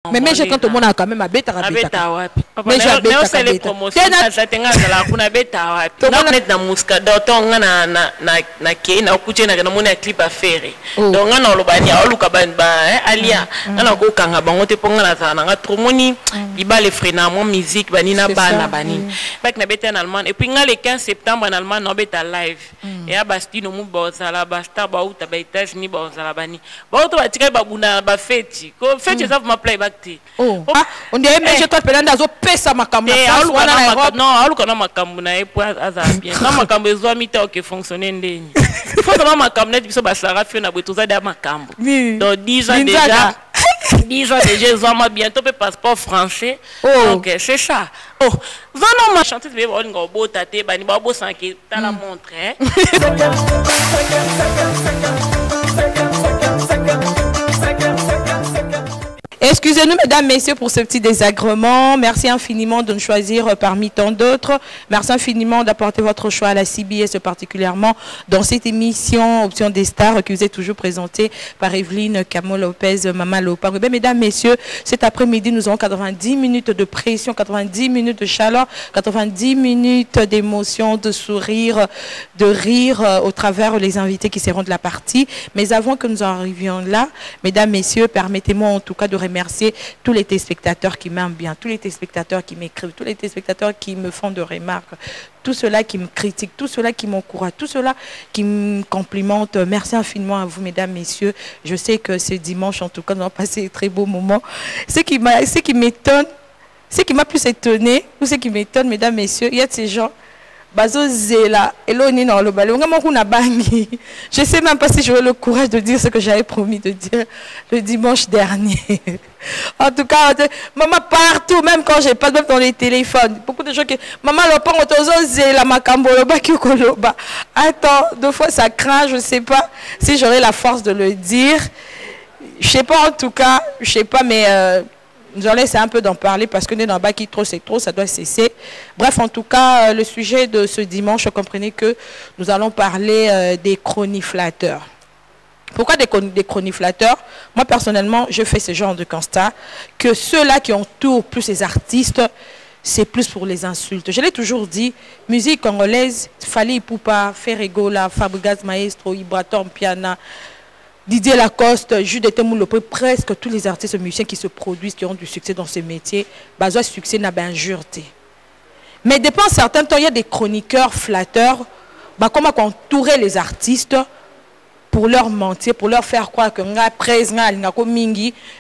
Mais je quand tout le monde a quand même à bêta. Mais j'ai aussi les promotions. Ça t'engage la kuna bêta. Non net na musca. D'autant na kei na okuche na kana mona clip à faire. Donc on a le bani a oluka ban ba alia. On a go kanga bango te ponga na sana. On a trop moni. Iba les frères mon musique bani na bana bani. Bac na bêta en allemand. Et puis on a le 15 septembre en allemand on bêta live. Et à Basti no mu boza la basta ba uta ba États-Unis boza la bani. Ba uta ba tika ba buna ba fête. Ko fête ça ma play back. Oh, on dirait que je te appelle dans pesa makambu. Non, aluka na makambu na epo azabien. Na makambu ezo mita oke fonctionner ndeni. Faut que makambu net biso basara fi na bwetoza da makambu. Donc 10 ans déjà. 10 ans déjà ils ont bientôt le passeport français. Donc c'est ça. Oh, vraiment ma chanteuse be on go bota te bani ba bo sanki ta la montre. Excusez-nous, mesdames, messieurs, pour ce petit désagrément. Merci infiniment de nous choisir parmi tant d'autres. Merci infiniment d'apporter votre choix à la CBS, particulièrement dans cette émission Option des Stars qui vous est toujours présentée par Evelyne Camo-Lopez, Maman Lopa. Bien, mesdames, messieurs, cet après-midi, nous aurons 90 minutes de pression, 90 minutes de chaleur, 90 minutes d'émotion, de sourire, de rire au travers les invités qui seront de la partie. Mais avant que nous arrivions là, mesdames, messieurs, permettez-moi en tout cas de remercier tous les téléspectateurs qui m'aiment bien, tous les téléspectateurs qui m'écrivent, tous les téléspectateurs qui me font de remarques, tous ceux-là qui me critiquent, tous ceux-là qui m'encouragent, tous ceux-là qui me complimentent. Merci infiniment à vous, mesdames, messieurs. Je sais que ce dimanche, en tout cas, nous allons passer un très beau moment. Ce qui m'étonne, ce qui m'a plus étonné, ou ce qui m'étonne, mesdames, messieurs, il y a de ces gens. Je ne sais même pas si j'aurai le courage de dire ce que j'avais promis de dire le dimanche dernier. En tout cas, maman partout, même quand j'ai pas même dans les téléphones. Beaucoup de gens qui maman attends, deux fois ça craint, je ne sais pas si j'aurai la force de le dire. Je ne sais pas en tout cas, je ne sais pas, mais nous allons essayer un peu d'en parler parce que dans bas qui trop c'est trop, ça doit cesser. Bref, en tout cas, le sujet de ce dimanche, comprenez que nous allons parler des chroniflateurs. Pourquoi des chroniflateurs? Moi, personnellement, je fais ce genre de constat que ceux-là qui entourent plus les artistes, c'est plus pour les insultes. Je l'ai toujours dit, musique congolaise, Fally Ipupa, Ferregola, Fabregas Maestro, Ibratom Piana, Didier Lacoste, Jude Temoulopé, presque tous les artistes musiciens qui se produisent, qui ont du succès dans ce métier, besoin de succès n'a pas injurté. Mais depuis un certain temps, il y a des chroniqueurs flatteurs, comment entourer les artistes pour leur mentir, pour leur faire croire que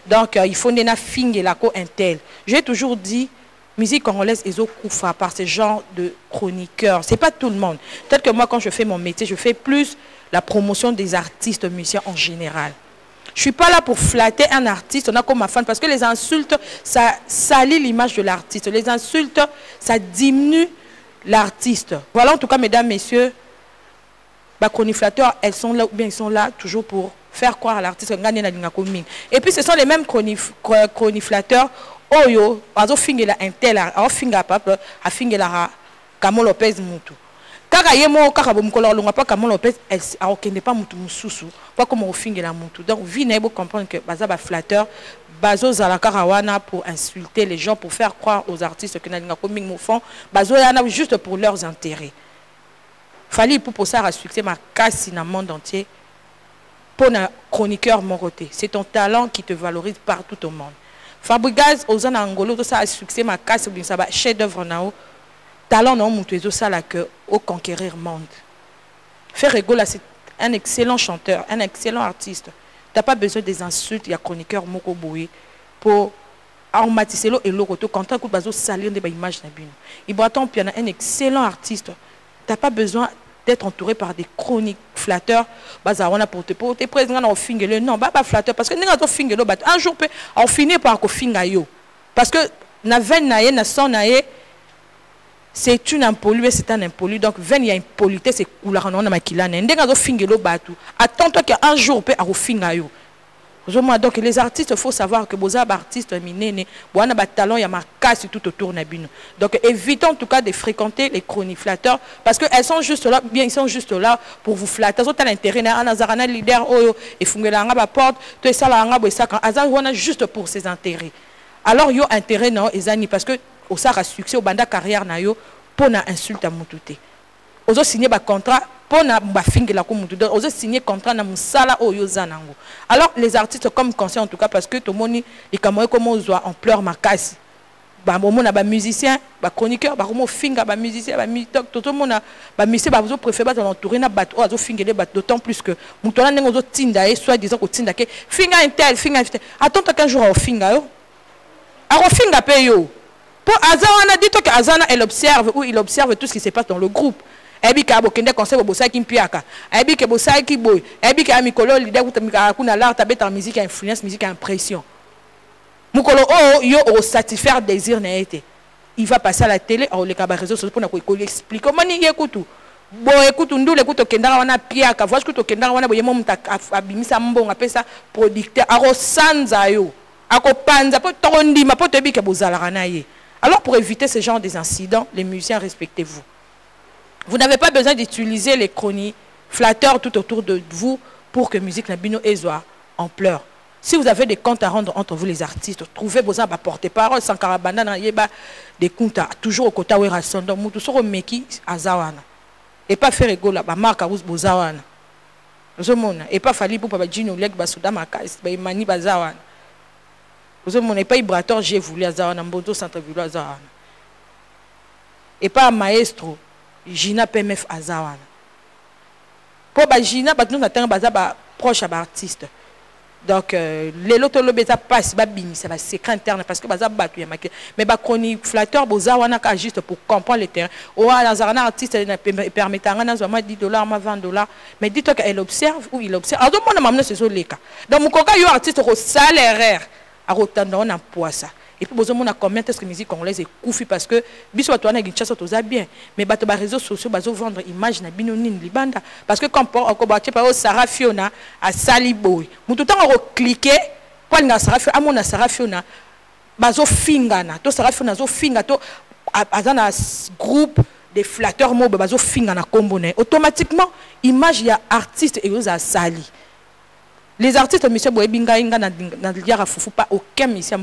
donc il faut que finge la co intel. J'ai toujours dit, musique congolaise est koufa par ce genre de chroniqueurs. C'est pas tout le monde. Peut-être que moi, quand je fais mon métier, je fais plus la promotion des artistes musiciens en général. Je ne suis pas là pour flatter un artiste, on a comme ma fan, parce que les insultes, ça salit l'image de l'artiste. Les insultes, ça diminue l'artiste. Voilà en tout cas, mesdames, messieurs, les chroniflateurs, elles sont là, ou bien ils sont là toujours pour faire croire à l'artiste. Et puis ce sont les mêmes chroniflateurs, Oyo, azo fingela intel, a finga papa, a fingela Camo Lopez Moutou. Kaka yemo kaka bomukolo longa pas Camo Lopez, a okende pas Moutou mususu, pas comme au fingela Moutou. Donc venez vous comprendre que baza ba flatteur, bazo zala karawana pour insulter les gens, pour faire croire aux artistes que nalinga coming mo fond, bazo yana juste pour leurs intérêts. Fally pour ça a succès ma casse dans le monde entier. Pour un chroniqueur moroté, c'est ton talent qui te valorise partout au monde. Fabregas aux Angolo, tout ça a succès ma casse ou bien ça va chef d'œuvre nao talent non montuezo ça là que au conquérir monde. Ferregola c'est un excellent chanteur, un excellent artiste. T'as pas besoin des insultes, il y a chroniqueur moko boui pour armatiselo et l'oroto quand tu bazo salir des images na bino. Ibratom Piana un excellent artiste. T'as pas besoin d'être entouré par des chroniques flatteurs. Bazarona pour te présenter en fingelo non pas flatteur parce que n'importe fingelo un jour peut en finir par ko fingayo parce que na veine naé na son naé c'est une impolluée, c'est un impollu donc veine il y a impolité c'est couleur non na makila n'enga fingelo batu attends-toi qu'un jour peut à fingayo. Donc les artistes, il faut savoir que les artistes minés, ils ont un talent, il y a ma casse tout autour de nous. Donc évitons en tout cas de fréquenter les chroniflateurs parce qu'elles sont juste là, bien ils sont juste là pour vous flatter. Ils ont l'intérêt, un leader, ils font la porte, tout ça, on a juste pour ses intérêts. alors yo intérêt non ezani parce que au sara succès au banda carrière na yo pour na insulte à mututé ozo signer ba contrat pour na ba fingela ko mututé ozo signer contrat na musala o yo zanango. Alors les artistes comme conseil en tout cas parce que tout moni et comment ozoa en pleurs makasi ba momo na ba musicien ba chroniqueur ba komo finga ba musicien ba mitok tout mona ba musicien ba ozo préférer ba l'entourer na bato ozo fingele bato d'autant plus que mutona nengo ozo tinda et soit disant ko tinda ke finga intel finga attends qu'un jour au finga yo a finga pe yo. Pour Azana dit que Azana elle observe ou il observe tout ce qui se passe dans le groupe. Ebi ka bokende conseil bosa ki mpiaka. Ebi ke bosa ki boy. Ebi ka mikolo leader kuna l'art tabeta musique influence musique impression. Mukolo oh yo au satisfaire désir na été. Il va passer à la télé au les réseaux sociaux pour na ko explique comment ni écoute. Bon écoute ndule écoute kendara wana piaka. Vois que to kendara wana boyemo mta abimisa mbonga pesa producteur aro sanza yo. Ako panza po tondima po tebi ke bozala na ye. Alors, pour éviter ce genre d'incidents, les musiciens, respectez-vous. Vous n'avez pas besoin d'utiliser les chroniques flatteurs tout autour de vous pour que musique Nabino soit en pleurs. Si vous avez des comptes à rendre entre vous les artistes, trouvez besoin de porter-parole, sans carabana, des comptes toujours au côté où ils sont. Donc, vous tous meki azawana. Et pas faire ego la marque à vous bozawana. Et pas fallu pour Babajino leg basuda makas, mani bazawana. Vous n'avez pas vibrateur, j'ai voulu Azawana, Mbodo centre-ville Azawana. Et pas maestro, Gina PMF Azawana. Pour Gina, nous avons proche à l'artiste. Donc, les lotos ça passe, ça va secret interne parce que ça va mais bah chronique flatteur, Bozawana juste pour comprendre le terrain. Ou à Lazarana artiste permet à $10, $20, mais dites-toi qu'elle observe ou il observe. Alors, on a amené ce les cas. Donc, mon coca, il y a un artiste au salaire. À rotando on a poissa et puis besoin on a combien est-ce que musique congolaise est couffée parce que biso to na ginchasa to za bien mais bato ba réseaux sociaux bazo vendre image na bino nini libanda parce que quand on combattre par Sarah Fiona à Saliboy mutu tant on cliquer pour na Sarah Fiona amona Sarah Fiona bazo fingana to Sarah Fiona zo finga to azana groupe des flatteurs mo bazo finga na kombone automatiquement image ya artiste et aux sali. Les artistes, monsieur Boebinga, n'a pas aucun musicien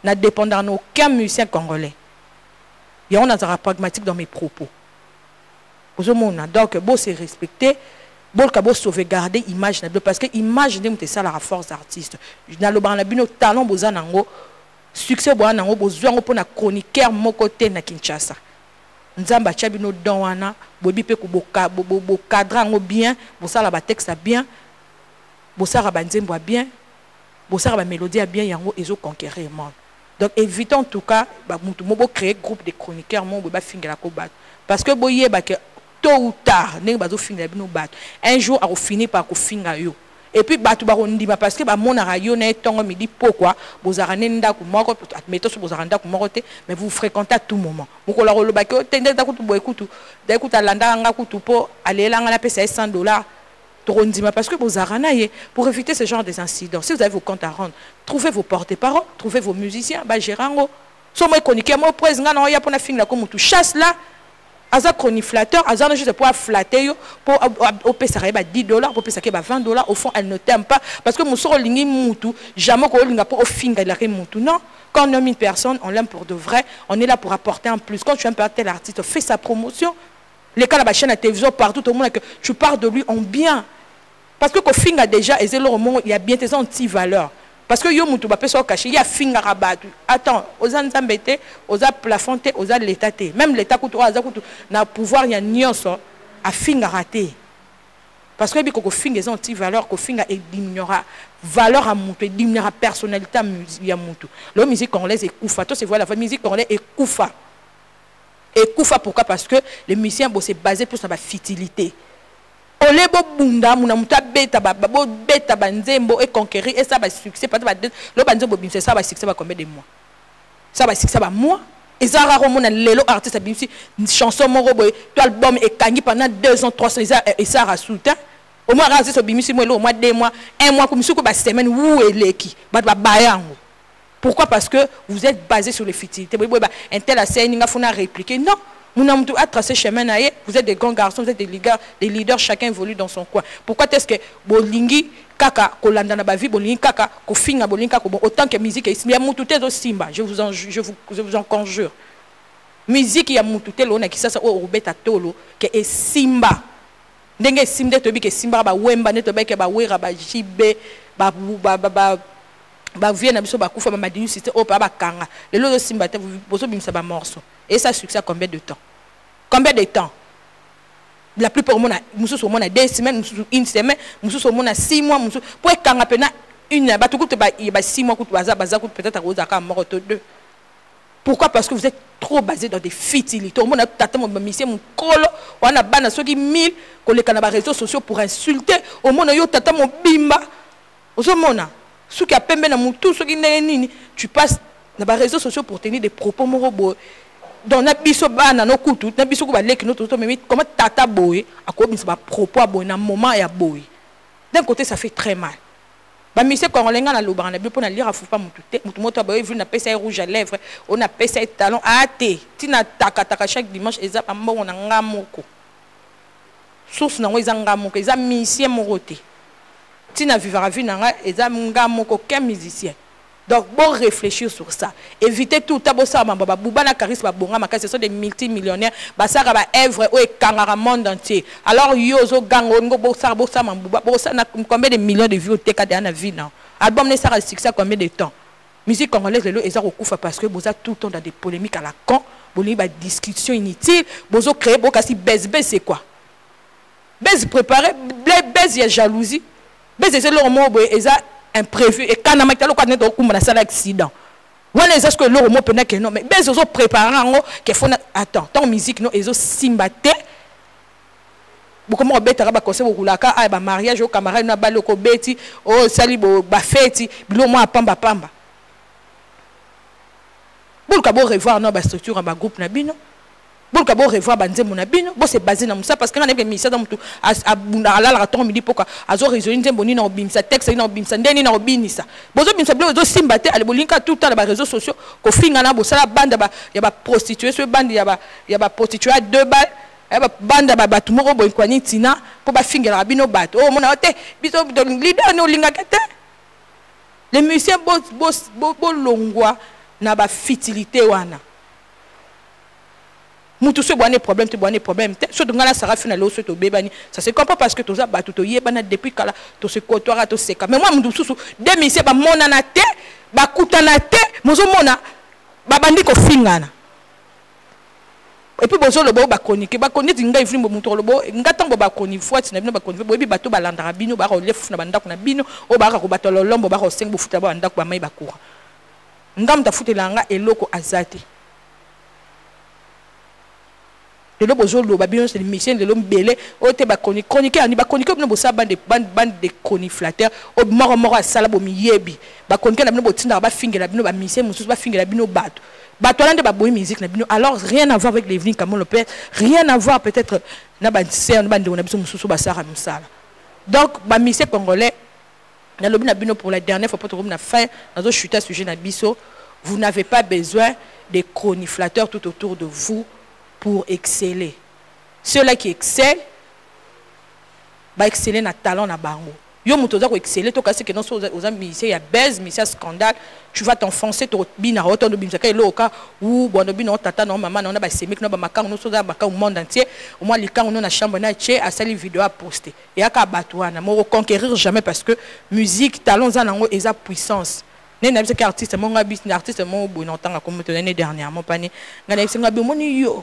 n'a dépendant aucun musicien congolais. Il y a un pragmatique dans mes propos. Donc, beau c'est respecter, beau sauvegarder l'image, parce que l'image, c'est ça la force d'artiste. Dans le talent, succès, besoin pour la chroniqueur, mon côté, na Kinshasa. Nzamba Chabino Donwana, Bobi Peku cadran bien, Bossala texte bien. Bossara banzembo bien, bossara mélodie bien, yango ezo conquérir le monde. Donc évitons en tout cas, mobo créer groupe de chroniqueurs, mon boba finir la combat. Parce que boye ba que tôt ou tard, ne bazo finir bino bat. Un jour a fini par ko finga yo. Et puis batu ba ondima parce que ba mona rayo na tongo midi pourquoi bozara nenda ko moko admettons sur bozara nda ko morote mais vous fréquentez à tout moment. Mokola rolo ba que tende da kutu boy kutu, da kuta landa nga kutu po aller là nga na pesa $100. Parce que vous avez pour éviter ce genre d'incidents. Si vous avez vos comptes à rendre, trouvez vos porte-parole, trouvez vos musiciens, gérants. Si vous connaissez moi président, il y a pour la fin la comme tout chasse là, aza chroniflateur, aza juste pour flatter pour au pesa $10, pour pesa $20. Au fond, elle ne t'aime pas parce que mon sort lingi mutu, jamais qu'on linga pour au fin de la mutu. Non, quand on aime une personne, on l'aime pour de vrai. On est là pour apporter en plus. Quand tu aimes tel artiste, fais sa promotion. Les cas de la chaîne à télévision partout au monde que tu parles de lui en bien. Parce que quand Finga déjà, il y a bien des anti-valeurs. Parce que yo mutu ba peso caché, il y a Finga rabatu. Attends, aux anzambete, aux plafonté, aux l'état. Même l'état na pouvoir il y a nyonso à Finga raté. Parce que quand Finga des anti-valeurs, quand Finga diminuera valeur à mutu, diminuera personnalité à mutu. La musique congolaise est koufa. Toi c'est voilà, la musique congolaise est koufa. Et koufa pourquoi? Parce que les musiciens c'est basé plus sur la futilité. Olebo bunda muna muta beta beta banzembo et conquérir et ça va succès pas le banzembo bimse ça va succès va combien de mois? Ça va succès va mois et ça rare mon lelo artiste bimsi chanson mon roboy tout album est gagné pendant 2 ans 3 ans et ça rasoute au moins artiste bimsi moi au mois 2 mois 1 mois comme suko ba semaine ou eleki ba bayango. Pourquoi? Parce que vous êtes basé sur les futilités. Un tel a fait une répliquer. Non, Mounamoutou a tracé chemin naïe, vous êtes des grands garçons, vous êtes des leaders, chacun évolue dans son coin. Pourquoi est-ce que Bolingi, Kaka, Kolanda na bavi, Bolingi, Kaka, Kofinga, Bolingi, Kaka, autant que musique, il y a Moutouté de Simba, je vous en conjure. Musique, il y a Moutouté, l'on a qui ça, au Robeta Tolo, qui est Simba. Ndenge Simba, tobi que Simba, ba Wemba, netobe, que ba Wera, ba Jibe, ba vienne, ba Koufa, ba Madiou, c'était au Paba Kanga. Le lot de Simba, vous avez un morceau. Et ça succède combien de temps? Combien de temps? La plupart du monde a 2 semaines, une semaine, au monde a 6 mois. Pour quand on a une, il y a 6 mois, peut-être à Rosaka mort 2. Pourquoi? Parce que vous êtes trop basé dans des futilités. On a tata mon mission, mon colo, on a ban ceux qui 1000 qu'on les canaux réseaux sociaux pour insulter. Au monde yo tata mon bimba. Au monde, ceux qui a pembe na moutou, ceux qui n'ont tu passes dans les réseaux sociaux pour tenir des propos moraux. Donc na biso bana no kutu na biso ko ba leki no toto mais comment tata boy a ko bisa ba propos boy na moment ya boy. D'un côté ça fait très mal. Ba monsieur quand on lenga na lobana bi pour na lire afu pas mututé mutu moto ba vu na pesa rouge à lèvres on a pesa talon ate tina taka chaque dimanche eza pa mbongo na ngamoko. Source na ngo eza ngamoko eza musicien moroté. Tina vivra vie na nga eza ngamoko quel musicien. Donc, bon réfléchir sur ça. Évitez tout. Boubana Charisme, ce sont des multimillionnaires. Ça va œuvre au monde entier. Alors, yozo gang, combien de millions de vues au TK dans la vie, non? Album ne sera succès combien de temps? Musique congolaise, les gens ont parce que vous êtes tout le temps dans des polémiques à la con, vous avez des discussions inutiles, vous avez créé beaucoup de baisse, c'est quoi? Baisse préparé, baisse, il y a jalousie. Baisse, c'est le mot, imprévu et quand on a un accident on est-ce que le mot peut que non mais ils ont préparé qu'il faut attends tant musique non ils ont simbaté beaucoup moins bête à conseil au roulaka à mariage au camarade na baloko beti au salibo bafeti bilo moi pamba bon ka bo revoir non ba structure en ba groupe na bino bon ka bo revoir banze mon abino bon c'est basé dans ça parce que on a mis ça dans tout à bunda la ton midi pourquoi azo résoudre nzembo na obimisa texte na obimisa ndeni na obinisa bozo bimisa bozo simbate ale bolinka tout dans les réseaux sociaux ko finga na bo sala bande ba ya ba prostituée ce bande ya ba prostituée à 2 balles ya ba bande ba batu moko bo kwani tina po ba finga la bino bat oh mona te biso leader no linga kete les musiciens bo longwa na ba fitilité wana. Moutou se boine problème, tu boine problème. Ce dont la Sarah finale au soto bébani, ça se comprend parce que tu as battu to yebana depuis kala to se kotora to seka. Mais moi moutou sous des mise ba monanate, ba kutanate, mozo mona ba bandi ko fingana. Et puis bozo lobo ba chronique, ba chronique nga iflim moutou lobo, nga tango ba chronique fois tu na bino ba chronique, bobi bato ba landara bino ba relef na banda ko na bino, o ba ko bato lombo ba ko sengo futa ba ndako ba mai ba koura. Ngam ta futelanga eloko azati. De l'eau besoin de babillon c'est les messieurs de l'homme belé au te ba chroniqueur ni ba chroniqueur no bossa bande de chroniflateurs au mort à sala bo miyebi ba chroniqueur na bino botinda ba fingela bino ba messieurs mususu ba fingela bino bato lande ba boy musique na bino alors rien à voir avec les vignes comme le père rien à voir peut-être na ba sœur na bande na biso mususu ba sara musala donc ba messieurs congolais na lobi na bino pour la dernière fois pour na fin dans un chuta sujet na biso vous n'avez pas besoin de chroniflateurs tout autour de vous pour exceller. Ceux-là qui excellent, bah exceller na talent na bango. Yo mutoza ko exceller to kasi que non aux amis il y a baise, mais scandale, tu vas t'enfoncer to bina autant de bimsa ka loka ou bono bino tata non maman non na ba semik non ba makang non soza ba ka au monde entier. Au moins les quand non na chambre na che à sali vidéo à poster. Et aka batouana, mo reconquérir jamais parce que musique talent za nango eza puissance. Né na bisaka artiste mon ngabis artiste mon bon entend comme te l'année dernière mon pani. Ngana ngabi moni yo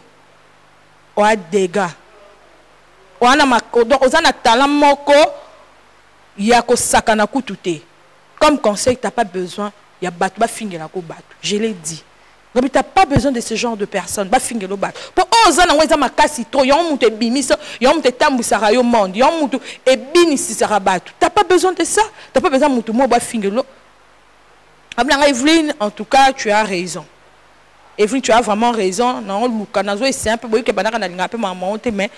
ou à dégâts. Ou à na talent moko, y a ko sakana kutute. Comme conseil, tu n'as pas besoin, il y a battu, ba finge la ko battu. Je l'ai dit. Donc tu n'as pas besoin de ce genre de personnes, ba finge lo battu. Pour oza na weza makasi to, yon mute bimiso, yon mute tambu sara yo monde, yon mute e bini si sara battu. Tu n'as pas besoin de ça. Tu n'as pas besoin de mutu mo ba finge lo. Ablanga Evelyne, en tout cas, tu as raison. Evelyne, tu as vraiment raison. Non, Lucanazo est simple. Oui, que banana na linga pe maman mais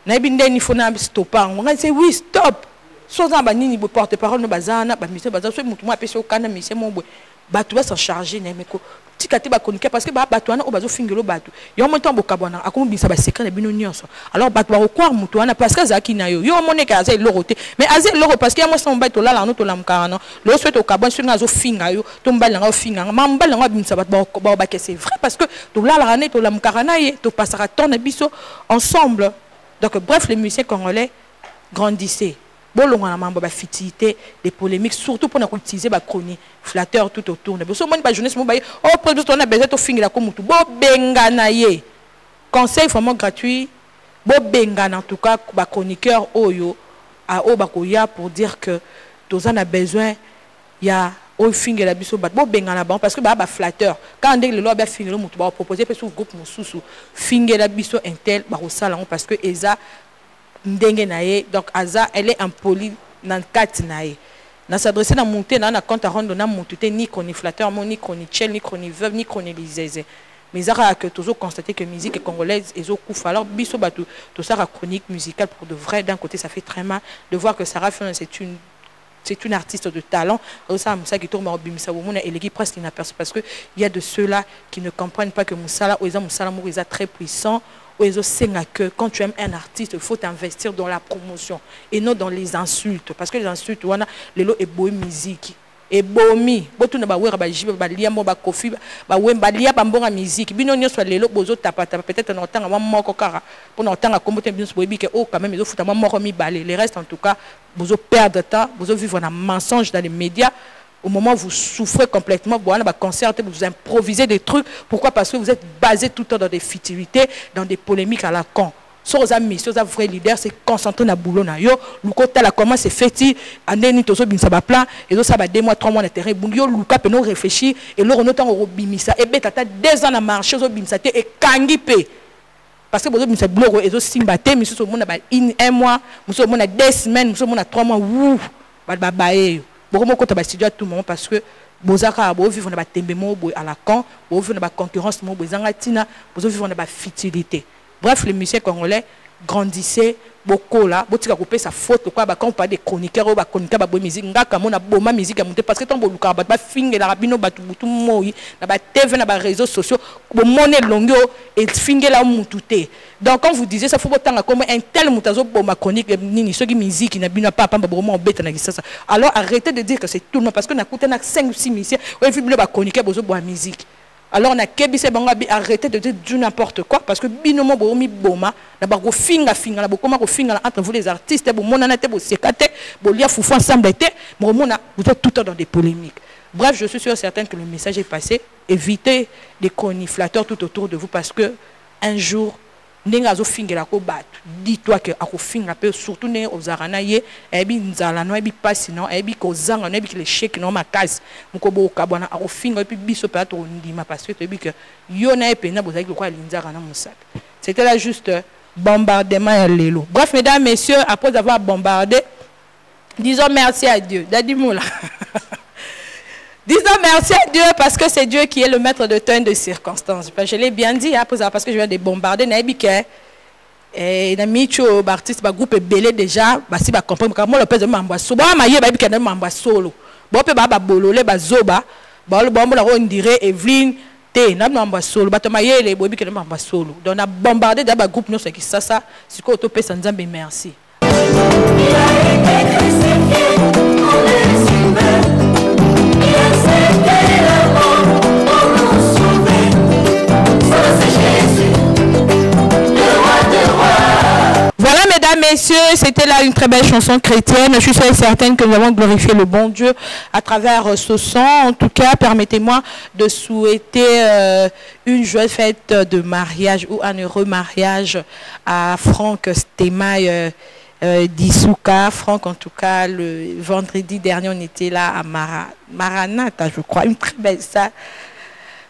na binde ni fona stopper. On va dire oui, stop. Soit dans banini porte-parole no bazana, ba mission baza so mutu mo apesi o kana mission mo boy. Ba tu vas s'en charger na meko. tikate ba chroniqueur parce que ba batwana o bazo fingelo batu yo montant bokabwana akombisa ba secret na bino nyonso alors batu ba croire mutu wana parce que zaki na yo moneka aza loroté mais aza loro parce que moi son ba to lala no to lamkarana lo souhaite au kabon sur ngazo finga yo to mbala nga finga mambala nga bimisa batu ba que c'est vrai parce que to lala rané to lamkarana ye to passera ton biso ensemble. Donc bref, les musiciens congolais grandissaient. Bolonga na mambo ba fitilité des polémiques surtout pour utiliser ba chronique flatteur tout autour. Ne besoin ba jeunesse mo ba oh produit on a besoin to fingira ko mutu bo bengana ye. Conseil vraiment gratuit. Bo bengana en tout cas ba chroniqueur oyo a o ba koya pour dire que tous on a besoin ya o fingira biso ba bo bengana ba parce que ba flatteur quand on dit le lobby fingira mutu ba proposer pe sur groupe mususu fingira biso intel ba osala parce que eza ndenge nae donc aza elle est impoli dans quatre nae na s'adresser na monter na compte à rendre na monter ni chroniqueur ni chronichel ni chroniqueur ni chronisé mais ça que toujours constater que musique congolaise et kufa alors biso batu tout ça chronique musicale pour de vrai d'un côté ça fait très mal de voir que Sarah Fiona c'est une artiste de talent ça qui tourne au bimisa et l'équipe presque inaperçue parce que il y a de ceux-là qui ne comprennent pas que Moussala est très puissant. Que quand tu aimes un artiste, il faut t'investir dans la promotion et non dans les insultes. Parce que les insultes, on a les lots et beau musique. Et beau mi, botu na ba wera ba jibe ba lia mo ba kofi ba wemba lia ba mbonga musique. Bino nyonso les lots bozo tapata peut-être na tanga moko kara pour na tanga kombo te bino boyebi que oh quand même ils futa moko mi balé. Les restes en tout cas, bozo perdre de temps, bozo vivre un mensonge dans les médias. Au moment où vous souffrez complètement, vous allez concerter, vous improvisez des trucs. Pourquoi? Parce que vous êtes basé tout le temps dans des futilités, dans des polémiques à la con. Si vous avez mis, si vous avez vrai leader, c'est concentrer dans le boulot. Le côté là, comment c'est fait? Année tozo bin saba plan, et donc ça va 2 mois, 3 mois de terrain. Bungyo luka pe no réfléchir, et là on entend au bimisa. Et ben tata 2 ans à marcher au bimisa et kangipe. Parce que vous avez mis boulot et donc simbate, mais si vous avez 1 mois, vous avez 2 semaines, vous avez 3 mois, ouh, babaye. Beaucoup quand on studio à tout moment parce que bozaka bo vivre na tembe mo à la con, bo vivre na concurrence mo bozanga tina, bo vivre na futilité. Bref, les musiciens congolais grandissaient beaucoup là, botika couper sa faute quoi ba quand on parle des chroniqueurs ou ba chroniqueur ba musique ngaka mona boma musique à monter parce que tant boluka ba finge la rabino ba tubutu moi na ba TV na ba réseaux sociaux bo monnaie longo et finge la mututé. Donc quand vous disiez ça faut autant comme un tel mutazo boma chronique nini ceux qui musique na bino pas ba vraiment bête na ça. Alors arrêtez de dire que c'est tout le monde parce que na coûté na 5 ou 6 musiciens ou vu ba chroniqueur bozo boa musique. Alors on a kebise banga bi arrêter de dire du n'importe quoi parce que binomo bomi boma na ba go finga na bo koma go finga entre vous les artistes bo monana te bo sekate bo lia foufou ensemble te mo mona vous êtes tout le temps dans des polémiques. Bref, je suis sûr certain que le message est passé. Évitez les coniflateurs tout autour de vous parce que un jour Nengazo fingela ko batu. Dis-toi que ako finga pe surtout ne ozarana ye ebi nzala no ebi pasi no ebi ko zanga no ebi que les chèques no makasi muko bo kabwana ako finga ebi biso pe to ndima parce que ebi que yo na epena bozaki ko linzara na musaka. C'était là juste bombardement à l'élo. Bref, mesdames, messieurs, après avoir bombardé, disons merci à Dieu. Dadimoula. Disons merci à Dieu parce que c'est Dieu qui est le maître de temps et de circonstances. Je l'ai bien dit hein, parce que je viens de bombarder. Et Namicho, artiste, groupe belé déjà, si va comprendre que moi le pèse de mamba solo, ma yé ba bi kana mamba solo. Bon pe ba bololé ba zoba, ba le bombo la on dirait Evelyne T na mamba solo, ba to ma yé les bobi kana mamba solo. Donc on a bombardé d'aba groupe nous c'est qui ça c'est quoi autopé sans Nzambe merci. Voilà, mesdames, messieurs, c'était là une très belle chanson chrétienne. Je suis certaine que nous avons glorifié le bon Dieu à travers ce son. En tout cas, permettez-moi de souhaiter une joyeuse fête de mariage ou un heureux mariage à Franck Stemaï d'Issouka. Franck, en tout cas, le vendredi dernier, on était là à Maranatha, je crois, une très belle salle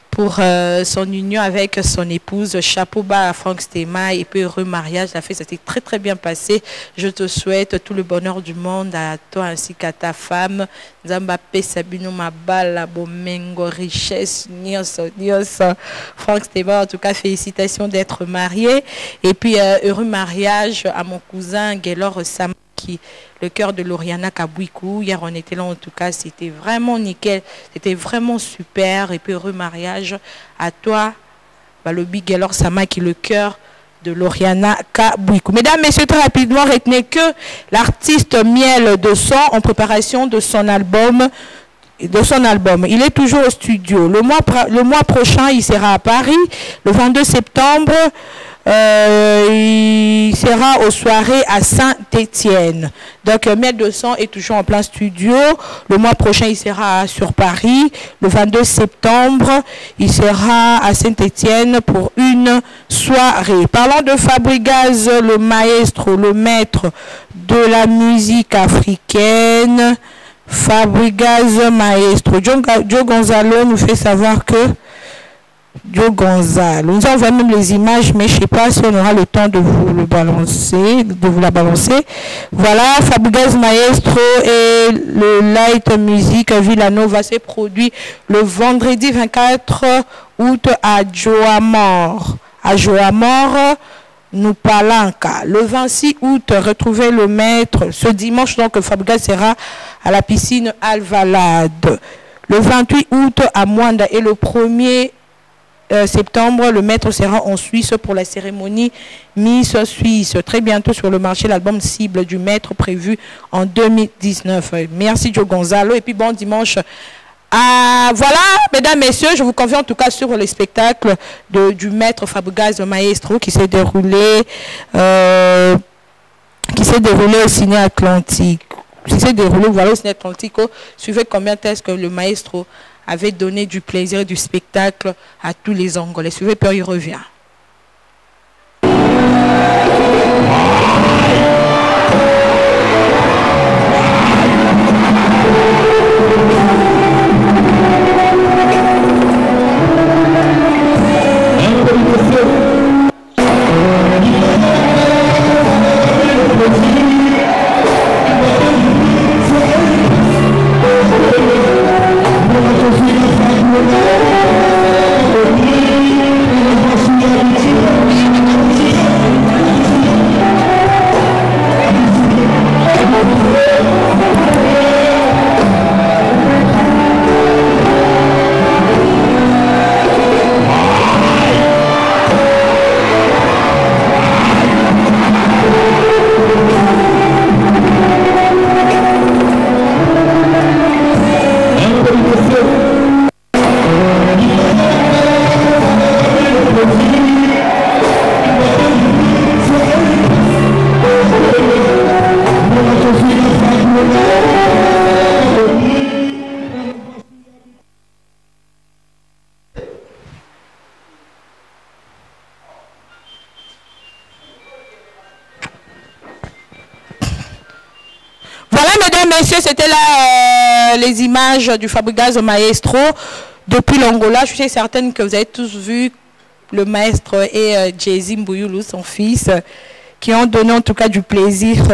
pour son union avec son épouse. Chapeau bas à Franck Stemaï et puis heureux mariage. La fête s'était très très bien passée. Je te souhaite tout le bonheur du monde à toi ainsi qu'à ta femme. Zambapé Sabino Mabala Bomengo richesse Nios. Franck Stemaï, en tout cas félicitations d'être marié et puis heureux mariage à mon cousin Gaylor Sam Wiki, le cœur de Lauriana Kabwiku. Hier, on était là, en tout cas, c'était vraiment nickel. C'était vraiment super. Et puis, heureux mariage à toi, le Big alors Sama, qui est le cœur de Lauriana Kabwiku. Mesdames, messieurs, très rapidement, retenez que l'artiste Miel de Son, en préparation de son album, il est toujours au studio. Le mois prochain, il sera à Paris. Le 22 septembre, il sera aux soirées à Saint-Étienne. Donc, Miel de Son est toujours en plein studio. Le mois prochain, il sera sur Paris. Le 22 septembre, il sera à Saint-Étienne pour une soirée. Parlons de Fabregas, le maestro, le maître de la musique africaine. Fabregas Maestro. Joe Gonzalo nous fait savoir que Joe Gonzalo. Nous avons même les images, mais je ne sais pas si on aura le temps de vous la balancer. Voilà, Fabregas Maestro et le Light Music Villanova s'est produit le vendredi 24 août à Joamor. À Joamor, nous Palanca. Le 26 août, retrouvez le maître. Ce dimanche, donc, Fabregas sera à la piscine Alvalade. Le 28 août à Mwanda et le 1er septembre, le maître sera en Suisse pour la cérémonie Miss Suisse. Très bientôt sur le marché, l'album cible du maître prévu en 2019. Merci Joe Gonzalo. Et puis bon dimanche. Voilà, mesdames, messieurs, je vous convie en tout cas sur le spectacle du maître Fabregas Maestro qui s'est déroulé au Ciné Atlantique. Qui s'est déroulé, voilà, au Ciné Atlantico. Suivez combien est-ce que le maestro avait donné du plaisir et du spectacle à tous les Angolais. Suivez, puis il revient. C'était là les images du Fabregas Maestro depuis l'Angola. Je suis certaine que vous avez tous vu le maître et Jay-Z Mbouyulu, son fils, qui ont donné en tout cas du plaisir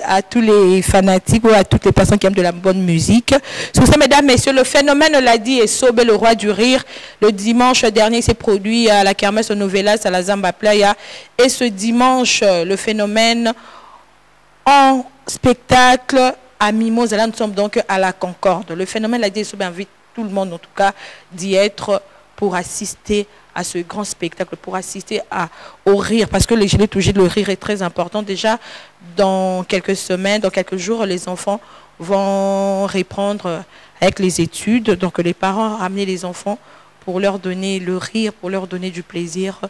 à tous les fanatiques ou à toutes les personnes qui aiment de la bonne musique. Sur ça, mesdames, messieurs, le phénomène l'a dit et Sobé, le roi du rire. Le dimanche dernier, s'est produit à la Kermesse Novelas à la Zamba Playa. Et ce dimanche, le phénomène en spectacle à Mimosa, là nous sommes donc à la Concorde. Le phénomène l'a dit, invite tout le monde en tout cas d'y être pour assister à ce grand spectacle, pour assister au rire, parce que les gilets touchés, le rire est très important. Déjà, dans quelques semaines, dans quelques jours, les enfants vont reprendre avec les études. Donc les parents ramener les enfants pour leur donner le rire, pour leur donner du plaisir.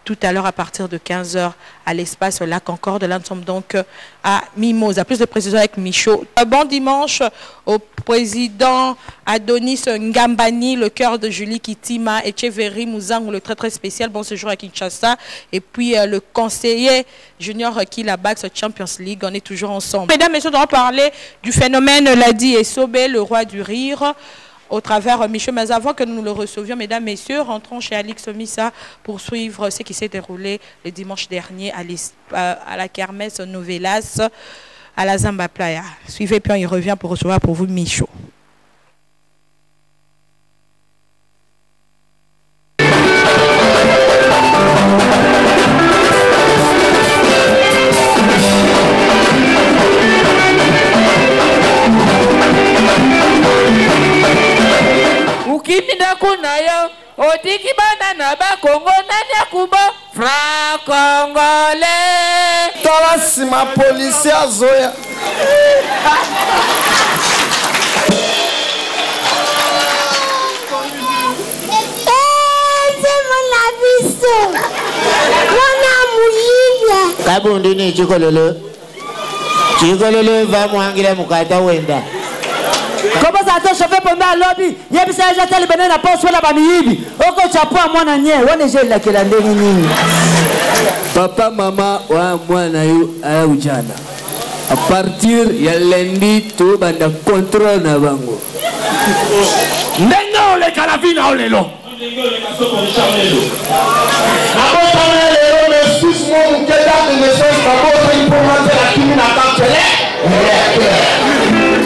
Tout à l'heure à partir de 15h à l'espace La Concorde. Là, nous sommes donc à Mimosa. Plus de précision avec Michaud. Bon dimanche au président Adonis Ngambani, le cœur de Julie Kitima, et Cheveri Mouzang, le très très spécial. Bon séjour à Kinshasa. Et puis le conseiller junior qui la Bax Champions League. On est toujours ensemble. Mesdames et messieurs, on va parler du phénomène Ladi et Sobé, le roi du rire, au travers Michel. Mais avant que nous le recevions, mesdames, messieurs, rentrons chez Alix Missa pour suivre ce qui s'est déroulé le dimanche dernier à la Kermesse Novelas à la Zamba Playa. Suivez, puis on y revient pour recevoir pour vous Michaud. kuna yo otiki bana na ba Congo nanya kubo fra congolais tola sima policier azoya Kabundi ni chikololo va muangile mukata wenda. Comment ça te chauffe pendant lobby? Yebisa ya tele benena poste wala bamiyibi. Oko chapo mwana nye, wane je la kila ndeni nini. Papa mama wa mwana yu aya ujana. A partir ya lundi to banda control na bango. Ndenga ole kalavina ole lo.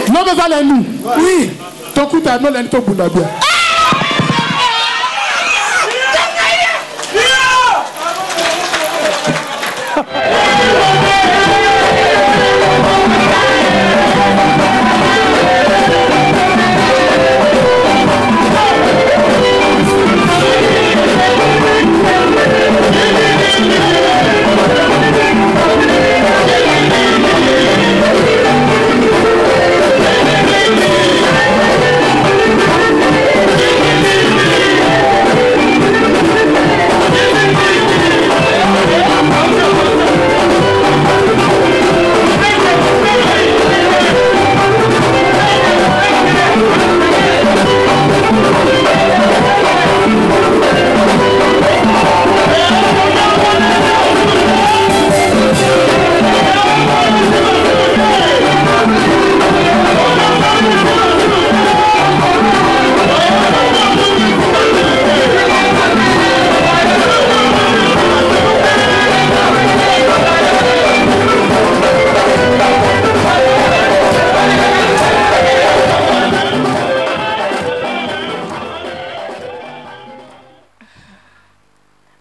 Non, mais allez-nous. Oui, ton coup t'as non l'ennemi ton bien.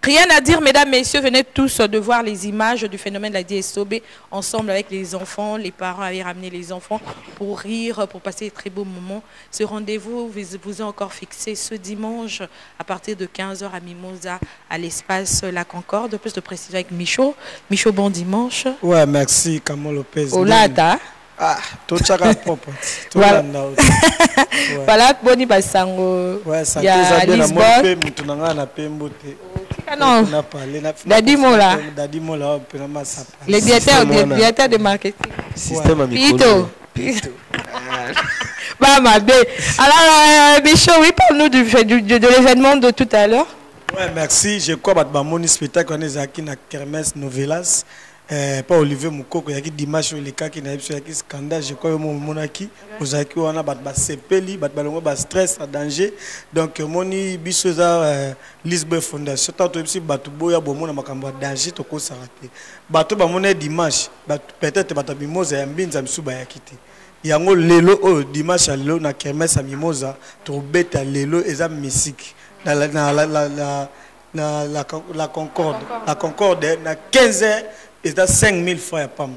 Rien à dire, mesdames, messieurs, venez tous de voir les images du phénomène de la DSOB ensemble avec les enfants. Les parents avaient ramené les enfants pour rire, pour passer de très beaux moments. Ce rendez-vous vous est encore fixé ce dimanche à partir de 15h à Mimosa, à l'espace La Concorde. Plus de précision avec Michaud. Michaud, bon dimanche. Ouais, merci, Kamo Lopez. Olata. Ah, tout ça propre. Voilà. Voilà, Boni Basango. Ouais, ça y a Lisbonne. Ah non, Dadi Mola. Le directeur de marketing. Système à Pito. Bah, ma belle. Alors, Michaud, oui, parle-nous de l'événement de tout à l'heure. Ouais, merci. Je crois que mon spectacle, on est à la Kermesse Novelas. Pas Olivier Moukoko, il y a dimanche les cas qui n'avaient pas scandale, je crois que mon monaki, aux acquis on a bat sepeli, bat stress, à danger. Donc moni bisoza Lisbonne Fondation, tant que si bat boya bon mon makamba danger to ko s'arrêter. Bato ba moné dimanche, peut-être bat mimosa ya mbinza misuba ya kiti. Yango lelo o dimanche lelo na kermesse mimosa to beta lelo eza musique. La Concorde. La Concorde na 15h. Et c'est 5000 fois à Pam.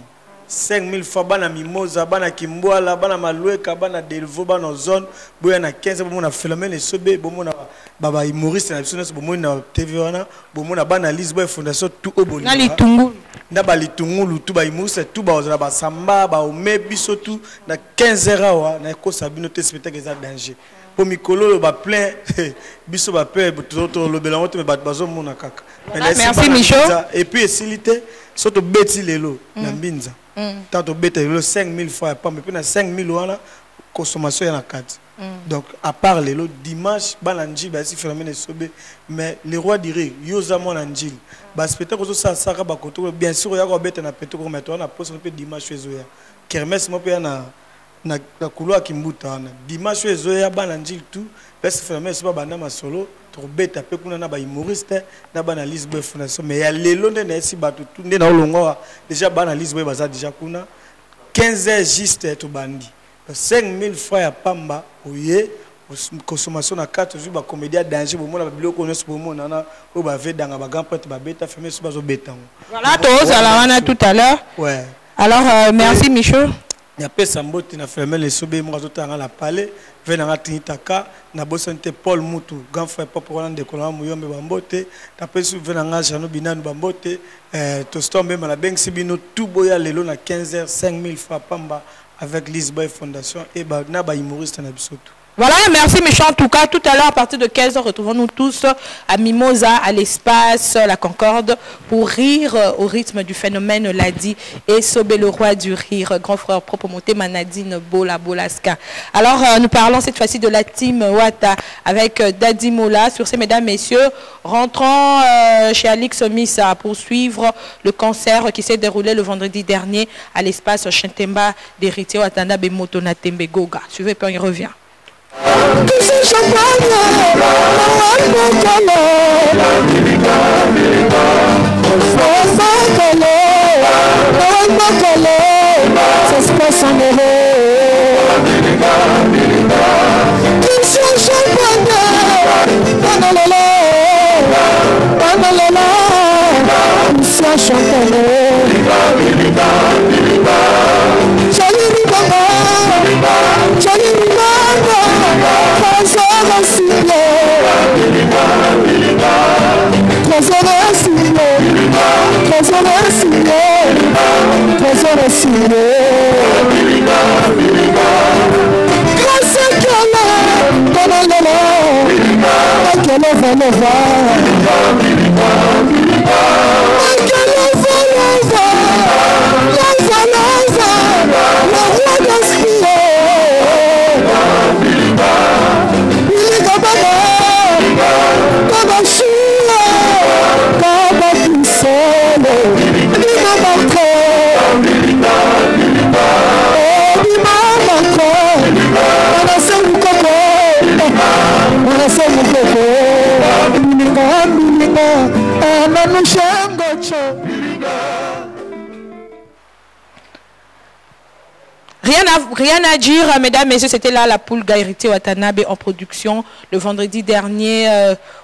5000 fois, bana mimosa, bana kimboala, bana maloueka, bana delvo, bana zone, boya na 15, bomona phénomène et sobe, bomona baba humoriste na biso, bomona TV wana, bomona bana Lisbonne Fondation tout au bon. Na litungu. Na ba litungu, tout ba humoriste, tout ba ozala ba samba, ba ome biso tout na 15 heures na ko sabino te spectacle za danger. Pour mikolo ba plein biso ba peur to le belango te ba bazo mona kaka. Merci Michaud. Et puis silité surtout beti lelo na mbinza. Tanto beti lelo 5000 fois pas mais puis na 5000 wana consommation ya na 4. Donc à part lelo dimanche balanji ba si phénomène sobe mais le roi dirait yoza mona njil. Ba spectacle ko ça saka ba koto bien sûr ya ko beti na peto ko metto na poste pe dimanche ezoya. Kermesse mo pe na couloir kimbuta na dimanche ezoya balanji tout parce que phénomène soba bana masolo beta pe kuna na ba humoriste na bana Lisbonne Fondation mais ya lelo nde na esi bato tout nde na olongo déjà bana Lisbonne baza déjà kuna 15 heures juste to bandi 5000 fois ya pamba oye consommation na 4 jours ba comédien danger bomona ba biloko nyonso bomona na o ba vedanga ba grand prêtre ba beta famille so bazo betango voilà to za la wana tout à l'heure. Ouais. Alors merci Michaud. Il y a Pessambote, il a fait les soubés, moi, je la palais, venant à Tinitaka, na bossante Paul Moutou, grand frère Papa Roland de Colombo, Mouyombe Bambote, t'as su venant à Janou Binan Bambote, Toston Bema, la Bank Sibino, tout boya lelo na 15h, 5000 francs Pamba avec Lisboy Fondation et Naba humoriste na Bisoto. Voilà, merci méchant. En tout cas, tout à l'heure, à partir de 15h, retrouvons-nous tous à Mimosa, à l'espace La Concorde, pour rire au rythme du phénomène Ladi et Sobé le roi du rire, grand frère Propomoté Manadine Bola Bolaska. Alors, nous parlons cette fois-ci de la team Wata avec Dadi Mola. Sur ces, mesdames, messieurs, rentrons chez Alix Missa pour suivre le concert qui s'est déroulé le vendredi dernier à l'espace Chintemba d'Héritier Watana Bemoto Natembe Goga. Suivez, puis on y revient. Ça se passe en Rien à dire, mesdames, messieurs, c'était là la poule Gaïrité Watanabe en production le vendredi dernier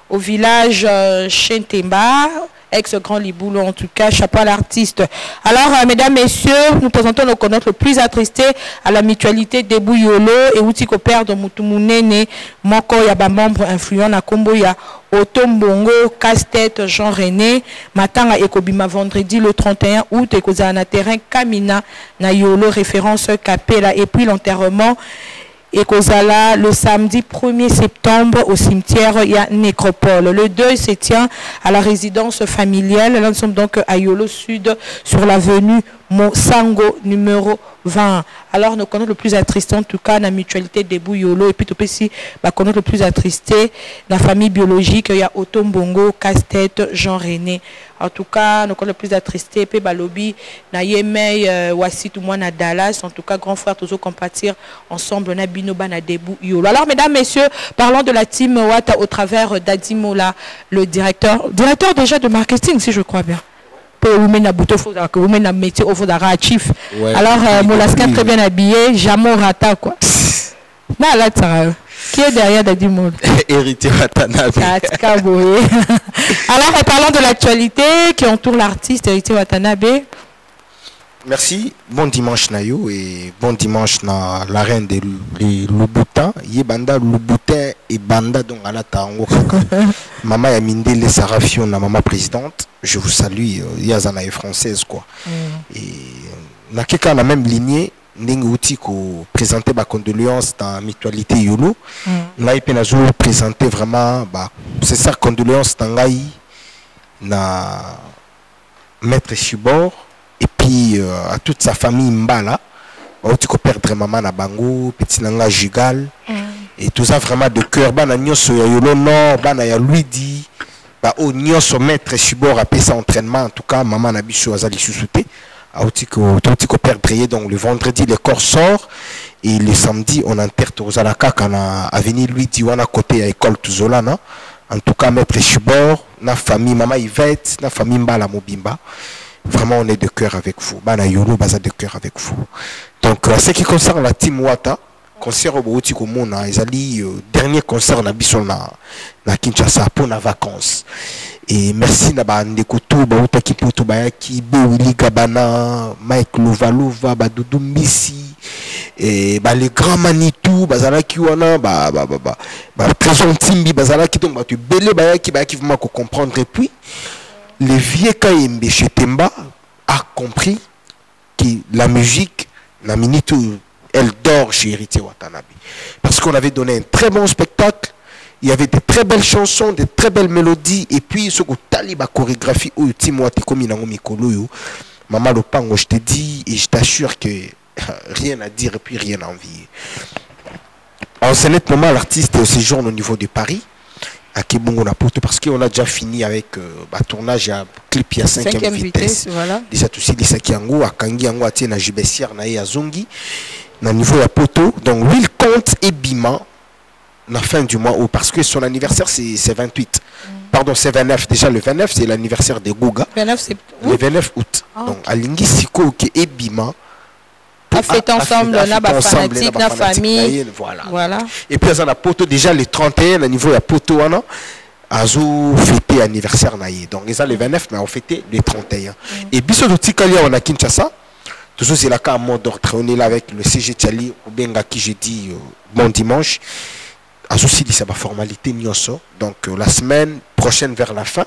au village Chintemba, ex-grand Liboulou en tout cas, chapeau à l'artiste. Alors, mesdames, messieurs, nous présentons nos connaîtres le plus attristé à la mutualité des Bouyolo et Outiko Père de Moutumounene, Moko Yaba membre influent na Komboya, Otombongo, Casse-Tête, Jean-René, Matanga Ekobima vendredi le 31 août, Ekoza na terrain Kamina, na Yolo, référence Capella, et puis l'enterrement Ekozala le samedi 1er septembre au cimetière ya Nécropole. Le deuil se tient à la résidence familiale. Là, nous sommes donc à Yolo Sud sur l'avenue Mosango numéro 20. Alors, nous connaissons le plus attristé, en tout cas, la mutualité des Bouyolo. Et puis, tout ici, nous connaissons le plus attristé, la famille biologique, il y a Otombongo, Casse-Tête, Jean-René. En tout cas, nous connaissons le plus attristé, puis Balobi, Nayemei, Wassi, tout le monde à Dallas. En tout cas, grand frère, toujours compatir ensemble, na Binoba, na Debou, Yolo. Alors, mesdames, messieurs, parlons de la team Wata au travers d'Adi Mola, le directeur déjà de marketing, si je crois bien. Vous mettez un métier au fond d'un chief. Alors, Molaska très bien habillé, jamais rata quoi. Là, qui est derrière Dadi Mola? Héritier Watanabe. Alors, parlons de l'actualité qui entoure l'artiste Héritier Watanabe. Merci. Bon dimanche Nayo et bon dimanche na la reine de Louboutin. Yebanda Louboutin et Banda donc à la tango. Maman Yaminde les Sarafion, la maman présidente. Je vous salue. Yazana est française quoi. Et na quelqu'un la même lignée. Ndenge outil ko présenter ba condoléances dans mutualité Yolo. Là il peut nous présenter vraiment c'est ça condoléances tangai na maître Chibor. Et puis à toute sa famille Mbala, tu peux perdre maman na bango, petit nanga Jugal, et tout ça vraiment de cœur. Bana nyoso ya Yolo Nord, bana ya Luidi, au nyoso maître Chibor a fait son entraînement. En tout cas, maman na biso azali susouté. Tu peux perdre donc le vendredi le corps sort et le samedi on enterre Tozalaka kana avenue Luidi ou à côté à école Tuzolana. En tout cas, maître Chibor, na famille maman Yvette, na famille Mbala Mobimba. Vraiment, on est de cœur avec vous. Bana Yolo, baza de cœur avec vous. Donc, ce qui concerne la team Wata, concert au Bouti Komona, ils allaient dernier concert na Bissona, na Kinshasa pour la vacances. et merci na ba ndeko to ba utaki poto ba ki be Willy Gabana, Mike Lovalova, ba Doudou Mbisi, et ba les grands Manitou bazala ki wana ba Trésor Timbi bazala ki donc ba tu belé ba ki vraiment comprendre. Et puis le vieux Kayembe chez Temba a compris que la musique la minute elle dort chez Héritier Watanabe, parce qu'on avait donné un très bon spectacle. Il y avait de très belles chansons, de très belles mélodies, et puis ce que taliba chorégraphie ou Timo Atekomi Nango Mikolo, Maman Lopango, je te dis et je t'assure que rien à dire et puis rien à envier. En ce moment, l'artiste séjourne au niveau de Paris, à Kibongo Napoto, parce qu'on a déjà fini avec le tournage à clip à 5e vitesse. Voilà. Déjà tout les Sakiango, à Kangi Ango, à Tiena Jibessier, Nae à Zongi, au niveau de Poto. Donc, Will Compte et Bima. La fin du mois, parce que son anniversaire c'est 28. Pardon, c'est 29. Déjà le 29 c'est l'anniversaire de Goga. 29 c'est le 29 août. Donc Alingi Siko qui est Bima. A fait ensemble, on a fanatique, la famille. Voilà. Et puis on a poto déjà le 31 au niveau de la poto on a fêté anniversaire naïe. Donc ils ont le 29 mais on fêté le 31. Et biso de Tikalia on a Kinshasa. Toujours c'est là qu'à mot d'ordre on est là avec le CG Tchali ou bien qui j'ai dit bon dimanche. À souci de sa formalité nyonso. Donc la semaine prochaine vers la fin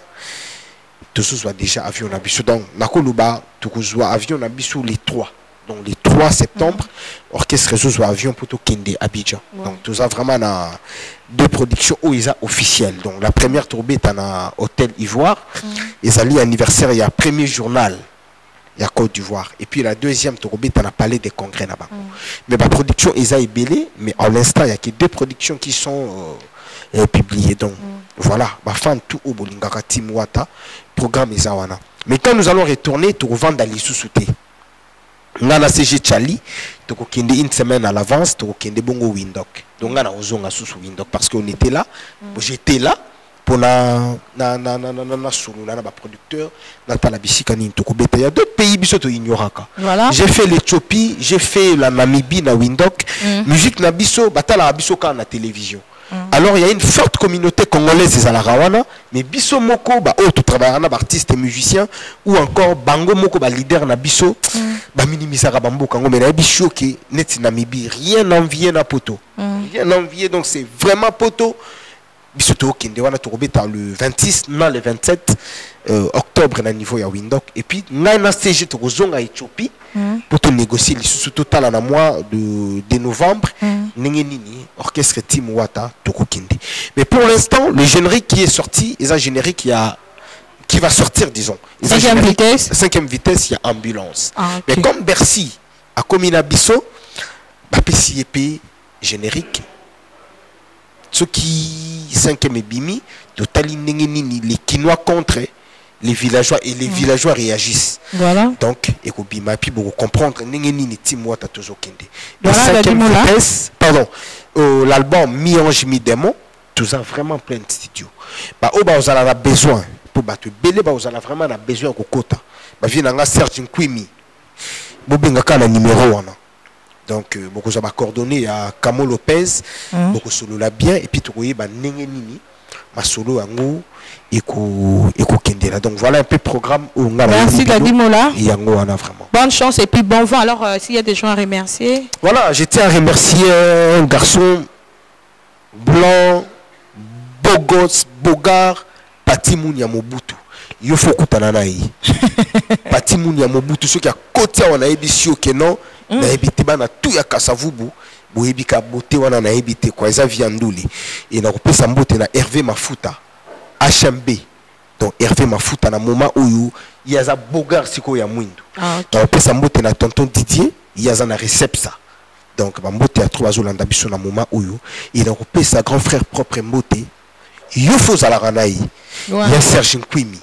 tout ça soit déjà avion nabiso. Donc nakoluba tout soit avion nabiso les 3. Donc les 3 septembre orchestre soit avion pour tout Kende Abidjan. Donc tout ça vraiment na deux productions où ils a officielles. Donc la première tourbée est à Hôtel Ivoire. Ils allaient anniversaire il y a premier journal. Il y a Côte d'Ivoire. Et puis la deuxième tourbée dans le palais des congrès là-bas. Mais ma production est ébélée, mais à l'instant il n'y a que 2 productions qui sont publiées. Donc voilà, ma fan tout au Bolingaka Timwata, programme Ezawana. Mais quand nous allons retourner, tu revends à l'Issousouté. On a la CG Tchali, tu as une semaine à l'avance, tu as bongo Windok. Donc on a Ozonga sous Windok parce qu'on était là, j'étais là. Pour na producteur il y a d'autres pays qui voilà. J'ai fait l'Éthiopie, j'ai fait la Namibie na Windhoek, musique na biso batala biso ka na télévision. Alors il y a une forte communauté congolaise à la Rawana, mais biso moko ba autre travailleur na artistes et musiciens ou encore bango moko ba leader na biso ba minimisaka bambo kango mais na biso ki net Namibie rien envier na poto. Rien envier, donc c'est vraiment poto. Bisoto Kende wana tokobeta le 26 na le 27 octobre na niveau ya Windhoek. Et puis na CG tokozonga Éthiopie pour te négocier le sous total na mois de novembre nini orchestre Tim Wata Toko Kende. Mais pour l'instant le générique qui est sorti est un générique qui va sortir disons. 5e vitesse. 5e vitesse il y a ambulance. Okay. Mais comme Bercy a commis na biso ba PCP générique ceux qui 5e bimi totali nini les Kinois contre les villageois et les villageois réagissent. Voilà. Donc ekobima puis pour comprendre nini Timwata toujours Kende. Voilà, 5e vitesse, pardon, l'album Mi-Ange Mi-Démon, tout ça vraiment plein de studios. Bah oba vous avez besoin pour battre belé bah vous avez vraiment besoin kokota. Bah vient Serge Nkwimi. Bobenga ka na numéro wana. Donc beaucoup ça va coordonner à Camo Lopez, beaucoup solo la bien et puis tu voyez bah nini ma solo ango eko kendela. Donc voilà un peu le programme où on a. Merci Gadimola. Yango on a vraiment. Bonne chance et puis bon vent. Alors s'il y a des gens à remercier. Voilà, je tiens à remercier un garçon blanc, beau gosse, bogard, Pati Mounia Mobutu. Il faut kutana na yi. Pati Mounia Mobutu ceux qui a côté on a édition que non. Na ebité bana tout ya kasavubu boyebika beauté wana na ebité kwa eza vianduli et na kopesa mbote na Hervé Mafuta HMB. Donc Hervé Mafuta na moment où yaza bogar siko ya mwindu na kopesa mbote na tonton Didier yaza na recepsa. Donc ba mbote ya trois azolanda biso na moment où et na kopesa grand frère propre mbote yofo za ranayi ya Serge Nkwimi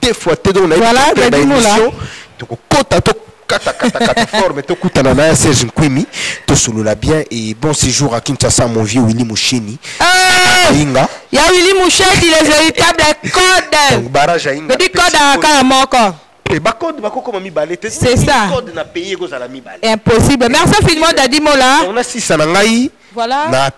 deux fois te don na émission donc kota to kata forme to kutana na Serge Nkwimi to solo la bien et bon séjour à Kinshasa mon vieux Willy Moucheni. Inga ya Willy Moucheni les véritables codes. Donc barrage à Inga. Le code à Kamoko. Et ba code ba ko mi balete. C'est ça. Code na payer ko za la mi balete. Impossible. Merci infiniment Dadimola. On a 6 na ngai. Voilà. Na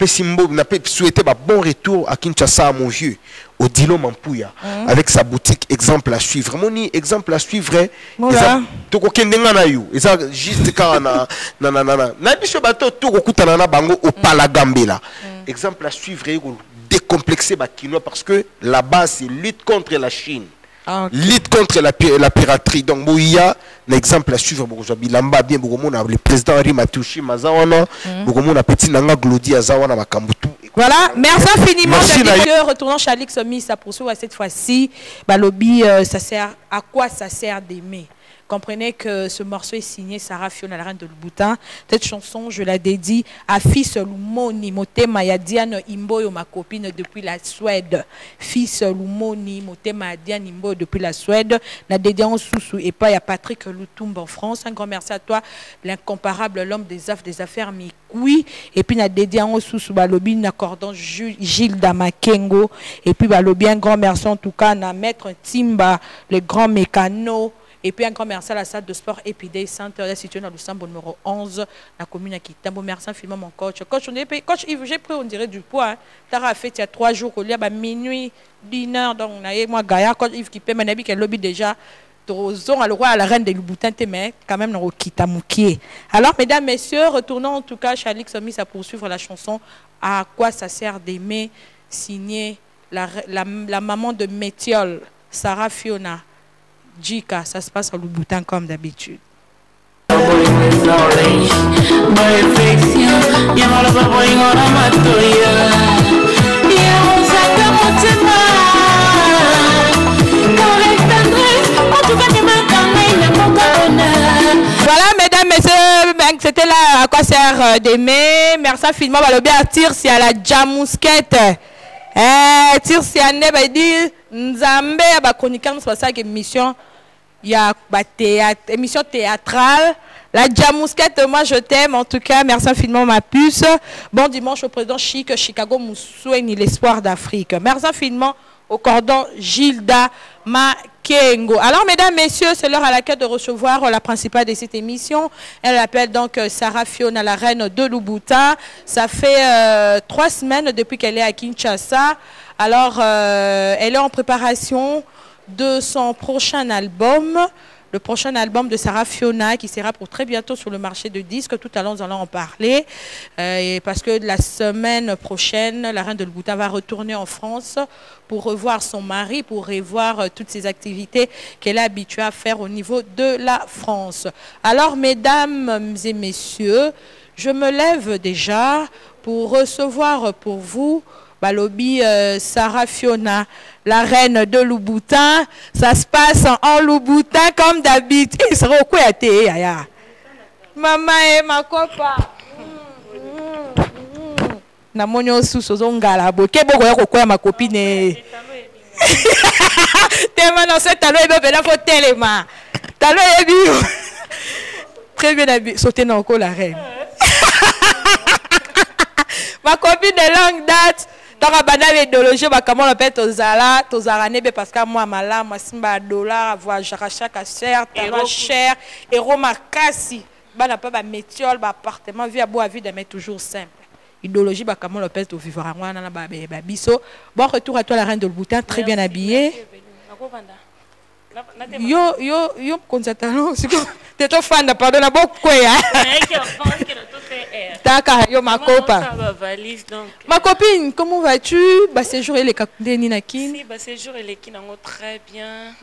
souhaité un bon retour à Kinshasa à mon vieux, au Dilo Mampouya, avec sa boutique exemple à suivre. Mon exemple à suivre, voilà. Juste quand na biso bato to kokutana na bango au Palagambela. Exemple à suivre, décomplexer Bakinois parce que là-bas c'est lutte contre la Chine. Lutte contre la piraterie. Donc, il y a un exemple à suivre. Le président Henri Matouchi Mazawana, petit Nanga Glodi Azawana Makambutu. Voilà, merci infiniment. Retournons chez Alix Omi, ça poursuit cette fois-ci. Lobby, ça sert à quoi ça sert d'aimer? Comprenez que ce morceau est signé Sarah Fiona, la reine de Louboutin. Cette chanson, je la dédie à Fils Lumoni, Motema Yadiane Imboyo, ma copine depuis la Suède. Fils Lumoni, Motema Yadiane Imboyo depuis la Suède. La dédiée en Soussou et pas, il y a Patrick Loutoumbe en France. Un grand merci à toi, l'incomparable, l'homme des affaires Mikoui. Et puis, la dédiée en Soussou, Balobi, n'accordant Gilles Damakengo. Et puis, Balobi, un grand merci en tout cas, à Maître Timba, le grand mécano. Et puis un grand merci à la salle de sport Epidei Center, située dans le Sambo numéro 11, la commune à Kitambo. Merci infiniment mon coach. Coach Yves, j'ai pris, on dirait, du poids. Tu as fait il y a 3 jours, au lieu de minuit, 1h, donc moi, Gaïa, coach Yves qui paie, mais qui lobby déjà, Trozon, à la reine de Louboutin, mais quand même, dans le Kitamoukier. Alors, mesdames, messieurs, retournons en tout cas chez Alix Omi à poursuivre la chanson À quoi ça sert d'aimer, signée la maman de Métiol, Sarah Fiona. Jika, ça se passe à Louboutin comme d'habitude. Voilà, mesdames, messieurs, c'était là à quoi sert d'aimer. Merci infiniment. On va le bien tirer si à la Jamousquette. Tire si à ne dit Nzambe ba chroniqueur nous passe avec émission il y a théâtre émission théâtrale la Jamousquette. Moi je t'aime en tout cas, merci infiniment ma puce. Bon dimanche au président Chic Chicago Moussouen l'espoir d'Afrique. Merci infiniment au cordon Gilda Makengo. Alors mesdames, messieurs, c'est l'heure à laquelle de recevoir la principale de cette émission. Elle appelle donc Sarah Fiona, la reine de Louboutin. Ça fait 3 semaines depuis qu'elle est à Kinshasa. Alors elle est en préparation de son prochain album. Le prochain album de Sarah Fiona qui sera pour très bientôt sur le marché de disques. Tout à l'heure, nous allons en parler. Parce que la semaine prochaine, la reine de Louboutin va retourner en France pour revoir son mari, pour revoir toutes ses activités qu'elle est habituée à faire au niveau de la France. Alors, mesdames et messieurs, je me lève déjà pour recevoir pour vous Balobi Sarah Fiona, la reine de Louboutin. Ça se passe en Louboutin comme d'habitude. Il sera au quoi à thé, yaya. Maman et ma copa. Na monyo sous ngala bo. Ke boko yako kwa ma copine. Tellement dans ce talon et bébé là faut tellement. Talon et bio. Très bien habillé. Sauter dans le la reine. Ma copine de longue date. Donc, à idéologie, comment on appelle Tozala, Tozaranebe, parce que moi, malade, moi, simba dollar, avoir chaque cher, talent cher, héros makasi, bah, n'a pas métiol, bah, appartement, vie à bois, vie de mettre toujours simple. Idéologie, bah, comment on appelle au vivre à moi, nana, bah, biso. Bon, retour à toi, la reine de Louboutin, très bien habillée. Yo, concertation, t'es trop fan de pardon, na beaucoup quoi, Yo, ma copine. Ma copine, comment vas-tu? Bah, séjour et les kakudeni nakin. Si, bah, séjour et les kinango très bien.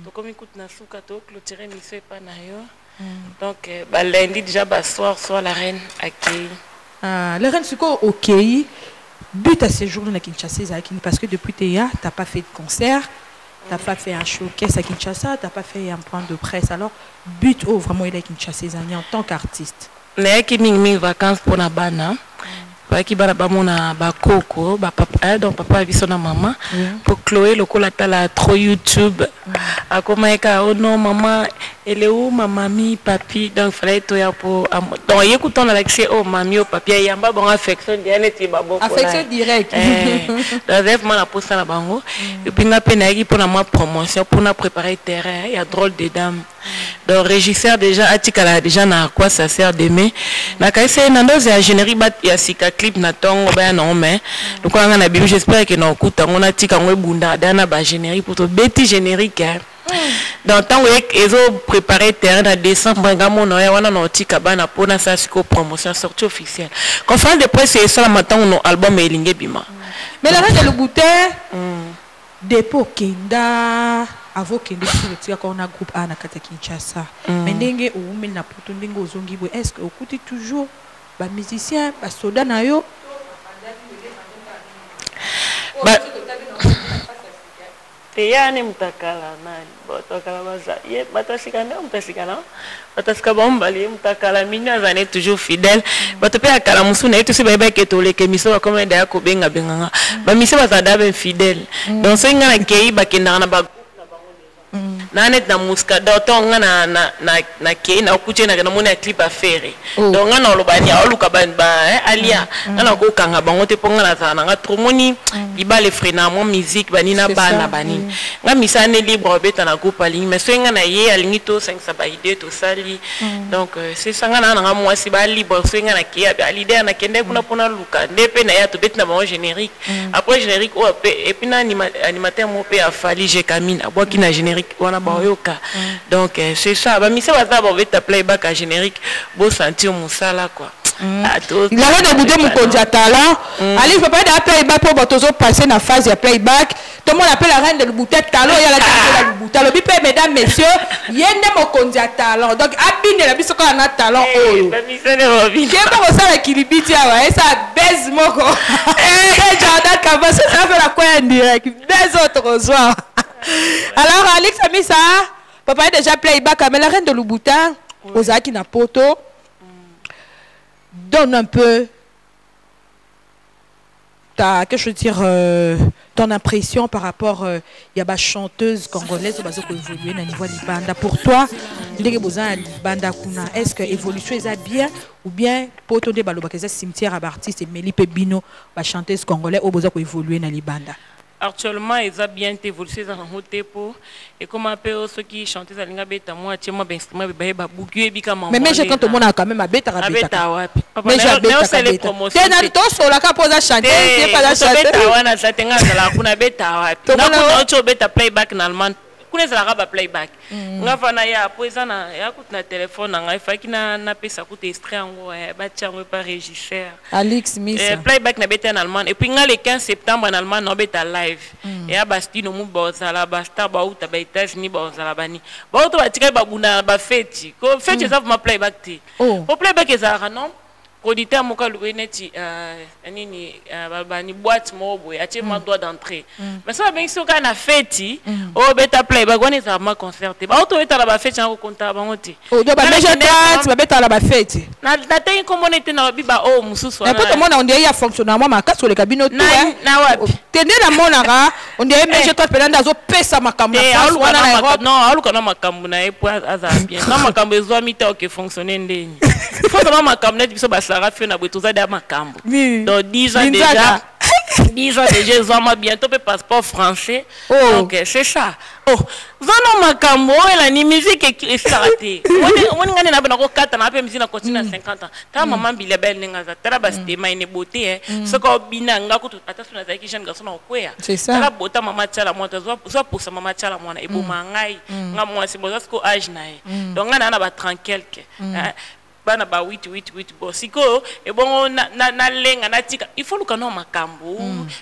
Donc, comme écoute Nasuka, clôturer mission pas nayo. Donc, bah, lundi déjà, bah, soir, la reine accueille. Ah, la reine, c'est quoi? Ok. But à séjour dans Kinshasa, parce que depuis Théa, t'as pas fait de concert. Tu n'as pas fait un showcase à Kinshasa, tu n'as pas fait un point de presse. Alors, but vraiment il est Kinshasa en tant qu'artiste. Mais qui ming vacances pour la bana. Qui va na bakoko, papa, donc papa a vu son maman. Pour Chloé, le colatala trop YouTube. A comment oh non maman, elle est où ma mamie, papi, donc fallait toi pour. Donc écoutons l'accès oh mamie, oh papi, il y a pas bon affection directe, affection directe. Donc moi la pose la bango. Et puis on a peine pour la promotion, pour nous préparer terrain. Il y a drôle de dames. donc régisseur déjà atikala déjà na quoi ça sert d'aimer na kaise na ndoze ya générique bat ya sika clip na tongo ba non mais donc on a bibi j'espère que na okuta on a tika ngwe bunda dana ba générique pour to beti générique hein. Dans le temps où ils ont préparé terrain en décembre, on a tika bana pona ça siko promotion sortie officielle. Conférence de presse c'est ça la matin on album est lingé bima. Mais la reine de Louboutin dépôt kenda avo kende sur le tia qu'on a groupe A na kata Kinshasa. Mais ndenge ou mel na poto ndenge ozongi bo est-ce que okuti toujours ba musicien ba soda na yo ba Teyane mutakala nani botakala baza ye batasikana mutasikana batasika bombali mutakala minya zane toujours fidèle batope akala musuna etu se beba ketole ke miso comme nda ko benga benga ba miso bazada ben fidèle donc so ngana kei bakenda na ba nanet na muska d'autant ngana na kei na kuche na mona clip à faire donc ngana olobani oluka ba alia ngana ko kanga bango te ponga na zana nga tromoni liba le frena mon musique banina bana bani nga misane libre beta na groupe alingi mais so ngana ye alingi to 5 ba idée to sali donc c'est ça ngana nga moi si ba libre so ngana kei ba leader na kende kuna pona luka ndepe na ya to beta na bon générique après générique et puis na animateur mo pe a fali j'ai Camille aboa ki na générique wana bayoka donc c'est ça ba misa baza ba beta playback à générique beau sentir musala quoi. Il a de bouder mon conduit talent. Allez, je peux pas dire playback pour votre passer dans la phase de playback. Tout le monde appelle la reine de bouter talent. Il y a la tête de la bouter. Le bipé, mesdames, messieurs, il y a mon conduit talent. Donc, abîme la bise qu'on a talent. Oh, quel bon ça l'équilibre, et ça baise mon corps. Et Jordan Kaba, ça fait la quoi en direct. Des autres soirs. Alors, Alex a mis ça. Papa est déjà playback. Mais la reine de Louboutin, Ozaki Napoto. Donne un peu ton impression par rapport il y a des chanteuses congolaises qui ont évolué au niveau de banda. Pour toi, est-ce que l'évolution est bien ou bien pour ton débat le cimetière à artiste et Meli Pebino, chanteuse congolaise qui ont évolué dans les bandas? Actuellement, ils ont bien évolué dans le tempo. Et comme un peu ceux qui chantent dans les bêta, moi, tu m'as bien instrument, mais j'ai quand tout le monde a quand même à bêta. Mais j'ai les promotions. Tu es dans sur la capote à chanter, tu n'es pas à chanter. Tu as playback dans le kuna za raba playback ngava na ya poeza na ya kutna téléphone nga ifaki na pesa kuta extrait ngo ba tchango pa régisseur Alex Miss playback na beta en allemand et puis nga le 15 septembre en allemand no beta live et ya bastino mu boza la basta ba uta ba États-Unis boza la bani ba uta ba tika ba buna ba feti ko feti za ma playback ti o playback za non auditeur moka loueneti nini babani boîte mobo atie ma droit d'entrée mais ça ben soka na feti o beta play ba goni za ma concerté ba auto beta la ba feti na konta ba ngoti o do ba meje date ba beta la ba feti na date comme on était na biba o mususu na poto mona on dirait ya fonctionnement ma kaso le cabine tout na wapi tende na mona ra on dirait meje toi pelanda zo pesa makambo na non aluka na makambo na epo aza bien na makambo ezo mita OK fonctionner ndeni faut na makambo na biso ba Rafi na bwetoza da makambo. Donc 10 ans déjà. 10 ans déjà, ils ont bientôt le passeport français. Donc c'est ça. Oh, zano makambo la ni musique est startée. On ngane na bana ko 4 na pe musique na continue à 50 ans. Ta maman bile belle ninga za tera bastema ine beauté ce ko bina nga ko ata suna za ki jeune garçon na kwea. C'est ça. Tera bota mama tchala mwana zo pour sa mama tchala mwana e boma ngai nga moi c'est boza ko âge na e. Donc ngana na ba tranquille ke. Bana ba 8 bon siko et bon na lenga na tika il faut luka no makambo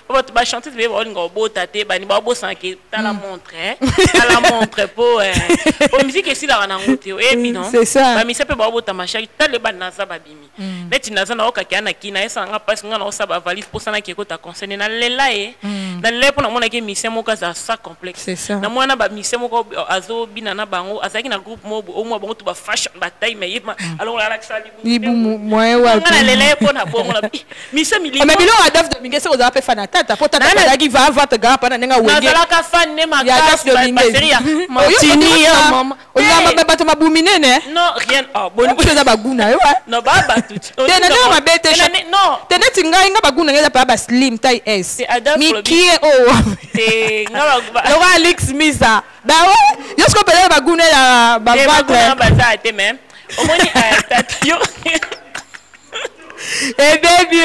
ba ba chanter be ba ngo bota te ba ni ba bo sanke ta la montre pour musique ici la na ngote et puis non ba mi sepe ba bota machaki ta le ba na za ba bimi neti na za na oka kana kina esa nga passe nga na osa ba valise pour sana ki ko ta concerné na lela na le pour na mona ke mission moka za ça complexe na mona ba mission moko azo bina na bango azaki na groupe mobo au mo bango to ba fashion ba taille mais alors libu moyen wa ngana lele pona bongo la mise milibu mais bilo Adolphe Dominguez oza pe fana tata po tata la qui va te gara pana nenga wenge na ka fan ne ma Adolphe Dominguez Martini ya mama oya ba to mabumine ne non rien oh bon tu za baguna yo no baba tout tena na ma bete non tena tinga inga baguna ngeza pa ba slim taille S Miki oh te ngaba le roi Alex Misa ba ouais yo ce qu'on peut baguna la ba va baza te même au moins tata yo eh baby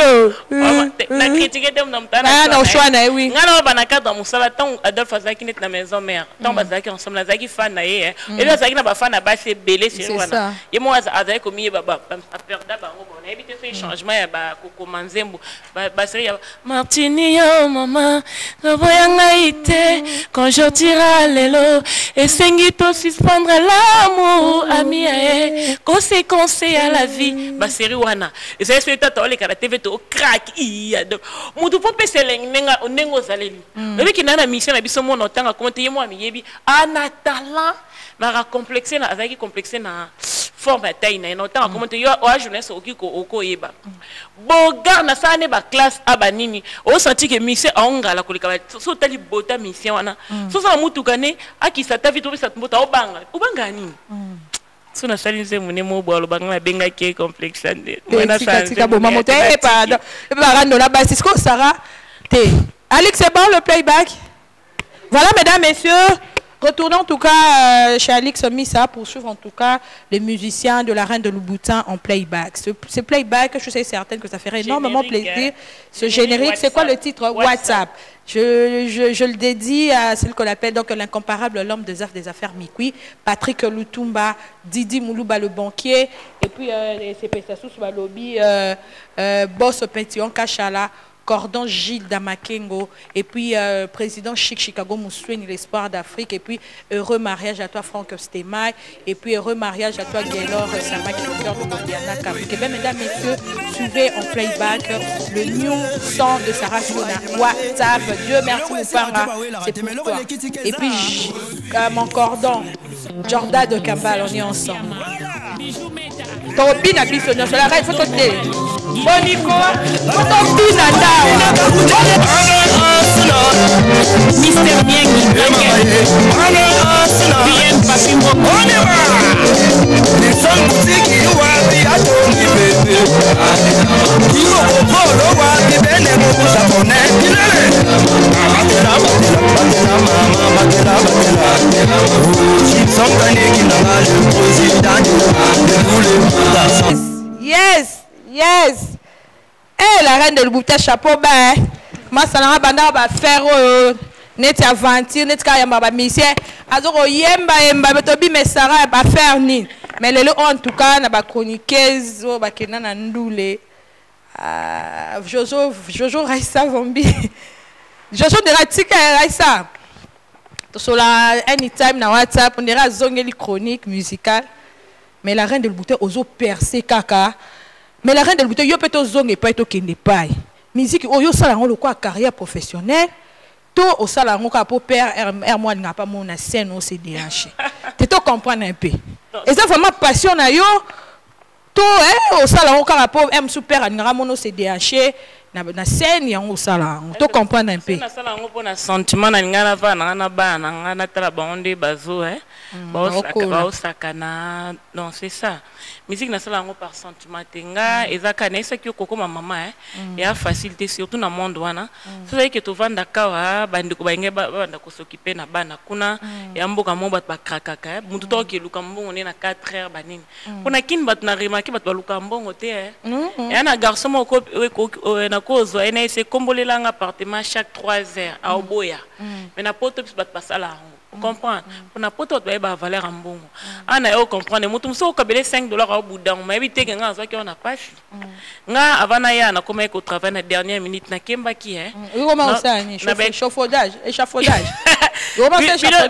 na critiquer dem na mtana ah non choix na oui ngana ba na cadre musala tant Adolphe Azaki net na maison mère tant bazaki ensemble Azaki fan na ye et là Azaki na ba fan na ba c'est belé c'est wana et moi Azaki komi baba a perda ba ngo na éviter ce changement ya ba kokoma nzembo ba série ya Martini ya mama boyanga ité quand je tira lelo et sengi to suspendre l'amour ami conséquence à la vie ba série wana et c'est tata ole kala TV to crack iya do mutu po pese lenga onengo zaleli lebi kinana mission na biso mona otanga commenter yemo amiyebi ana talent mara complexé na azaki complexé na forme taille na otanga commenter yo o jeunesse okiko okoyeba boga na sane ba classe abanini o senti que mission aongala kolika so tali bota mission wana so sa mutu kane akisa ta vitu bisa mbota obanga nini so na salinze mune mo bolo bangala benga ki complexe ande mona tika bo mamoto pardon barando la base ko Sarah te Alex c'est bon le playback voilà mesdames messieurs retournons en tout cas chez Alex Misa pour suivre en tout cas les musiciens de la Reine de Louboutin en playback. Ce playback, je suis certaine que ça ferait énormément plaisir. Ce générique, c'est quoi le titre? WhatsApp. Je le dédie à celui qu'on appelle donc l'incomparable l'homme des affaires Mikui, Patrick Lutumba, Didi Moulouba le banquier, et puis c'est Pessasous Balobi, Boss Pétion Kachala, Cordon Gilles Damakengo, et puis président Chic Chicago Moussouen, l'espoir d'Afrique, et puis heureux mariage à toi Franck Stemay, et puis heureux mariage à toi Gaylor Sama qui est cœur de Modiana Kafrik. Et bien mesdames, messieurs, suivez en playback le new son de Sarah Fiona WhatsApp. Dieu merci Moupara, c'est pour toi. Et puis mon cordon, Jordan de Kambal, on est ensemble. Topina biso na la raille photo te boniko photo pina ta Mister Miengi bien papi mo les son musique wapi atongi bebe iro polo wapi bene mo japonais batela le président de yes yes eh la Reine de Louboutin chapeau bas masala banda ba faire net aventure net ka yamba ba mission azoko yemba betobi mesara ba faire ni mais lelo en tout cas na ba chroniqueuse ba kena na ndule Jojo Raissa Vombi Jojo de Ratika Raissa to sola anytime na WhatsApp on dira zongeli chronique musicale mais la Reine de Louboutin ozo percer kaka mais la Reine de Louboutin yo peut zonge pas to kende pai musique oyo sala ngo quoi carrière professionnelle to au sala ngo ka pour père moi nga pas mon scène au CDH tu te comprendre un peu et ça vraiment passion na yo to au sala ngo ka pour super nga mon CDH na scène yango sala to comprendre un peu na sala ngo pona sentiment na ngana va na bana ngana tala bonde bazo ba sakana non c'est ça musique na sala ngo par sentiment tenga ezaka na esaki koko maman ya facilité surtout na monde wana so ça que to vanda kawa bandiko bainge banda ko s'occuper na bana kuna ya mboka mo bat ba krakaka mutu to ke luka mbongo ne na 4 heures banini kuna kin bat na remarquer bat ba luka mbongo te ya na garçon mo ko na cause ene se kombolela nga appartement chaque 3 heures a oboya mais na poto bis bat pasala comprendre pour na poto to ba valeur en mbongo ana yo comprendre mutu so ko bele $5 au bout d'un mais bi teke nga zaki on a pas nga avana ya na comme ko travail na dernière minute na kemba ki oui comment ça ni échafaudage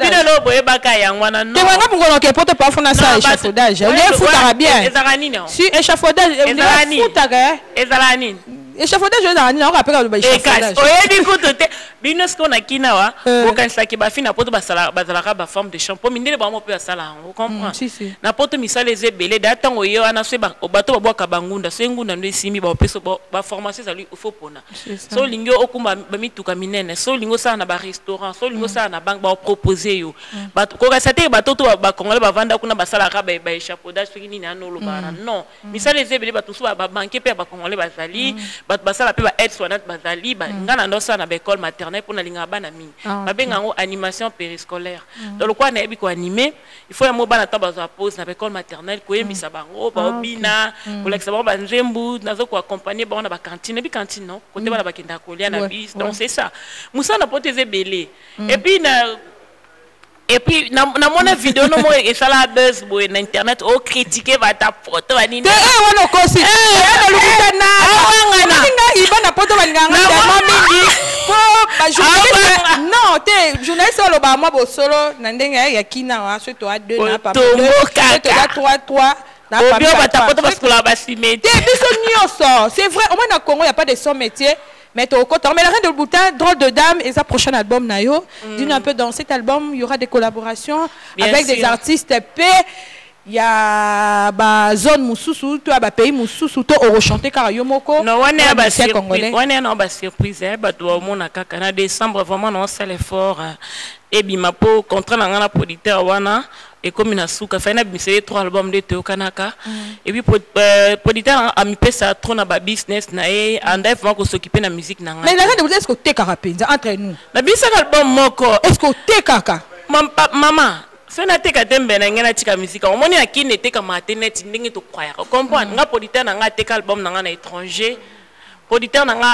bino lo boye baka yangwana non te wanga mungono ke poto pa fona ça échafaudage on est foutara bien ezara nini si échafaudage on est foutara ezara nini échafaudage on rappelle le échafaudage oyebi kutu te bino ce qu'on a kina wa bokanisa ki ba fina poto bazalaka ba forme de shampoo mindele ba mo pe asala on comprend na poto misala ezebele data ngoyo ana se ba bato ba boka bangunda so ngunda ndo simi ba peso ba formation ça lui faut pona so lingo okumba ba mituka minene so lingo sa na ba restaurant so lingo sa na banque ba proposer yo bato ko ka sate bato to ba kongole ba vanda kuna basala ka ba échafaudage so nini na no lo bana non misala ezebele bato so ba banque pe ba kongole bazali bato basala pe ba aide soignante bazali ba ngana ndo sa na ba école maternelle pour na linga bana mingi ba benga ngo animation périscolaire donc le quoi na ebi ko animer il faut ya mo bana ta bazo pause na ba école maternelle ko yembisa bango ba obina pour l'exemple ba nzembu nazo ko accompagner ba na ba cantine bi cantine non côté bana ba kenda kolia na bis donc c'est ça musa na poteze belé et puis na mona vidéo no mo e sala buzz boy na internet o critiquer ba ta photo ani te wana kosi na lukuta na ngana ibana poto balinganga tellement mingi po ba journaliste non te journaliste lo ba mo bo solo na ndenge ya kina wa so to a 2 na pa 3 na pa ba ta poto parce que la ba simete biso nyoso c'est vrai au moins na Congo il y a pas de son métier. Mais la reine de Boutin, drôle de dame, et sa prochain album Nayo. Dis-nous un peu dans cet album, il y aura des collaborations avec des artistes P. Il y a zone Moussoussou, tu as pays Moussoussou, tu as rechanté car Yomoko. Non, on est à surprise. On est à surprise. On a décembre vraiment on fait l'effort. Et bima po contrat na ngana producteur wana et comme na souka fait na bimisé 3 albums de Théo Kanaka et puis producteur a mis ça trop na ba business na e anda vraiment ko s'occuper na musique na ngana. Mais la reine de vous est-ce que te karapenza entre nous. Na bisa album moko est-ce que te kaka maman so na te ka tembe na ngana tika musique on moni akine te ka mateneti ndenge to kwaya comprendre nga producteur na nga te ka album na ngana étranger. Producteur nanga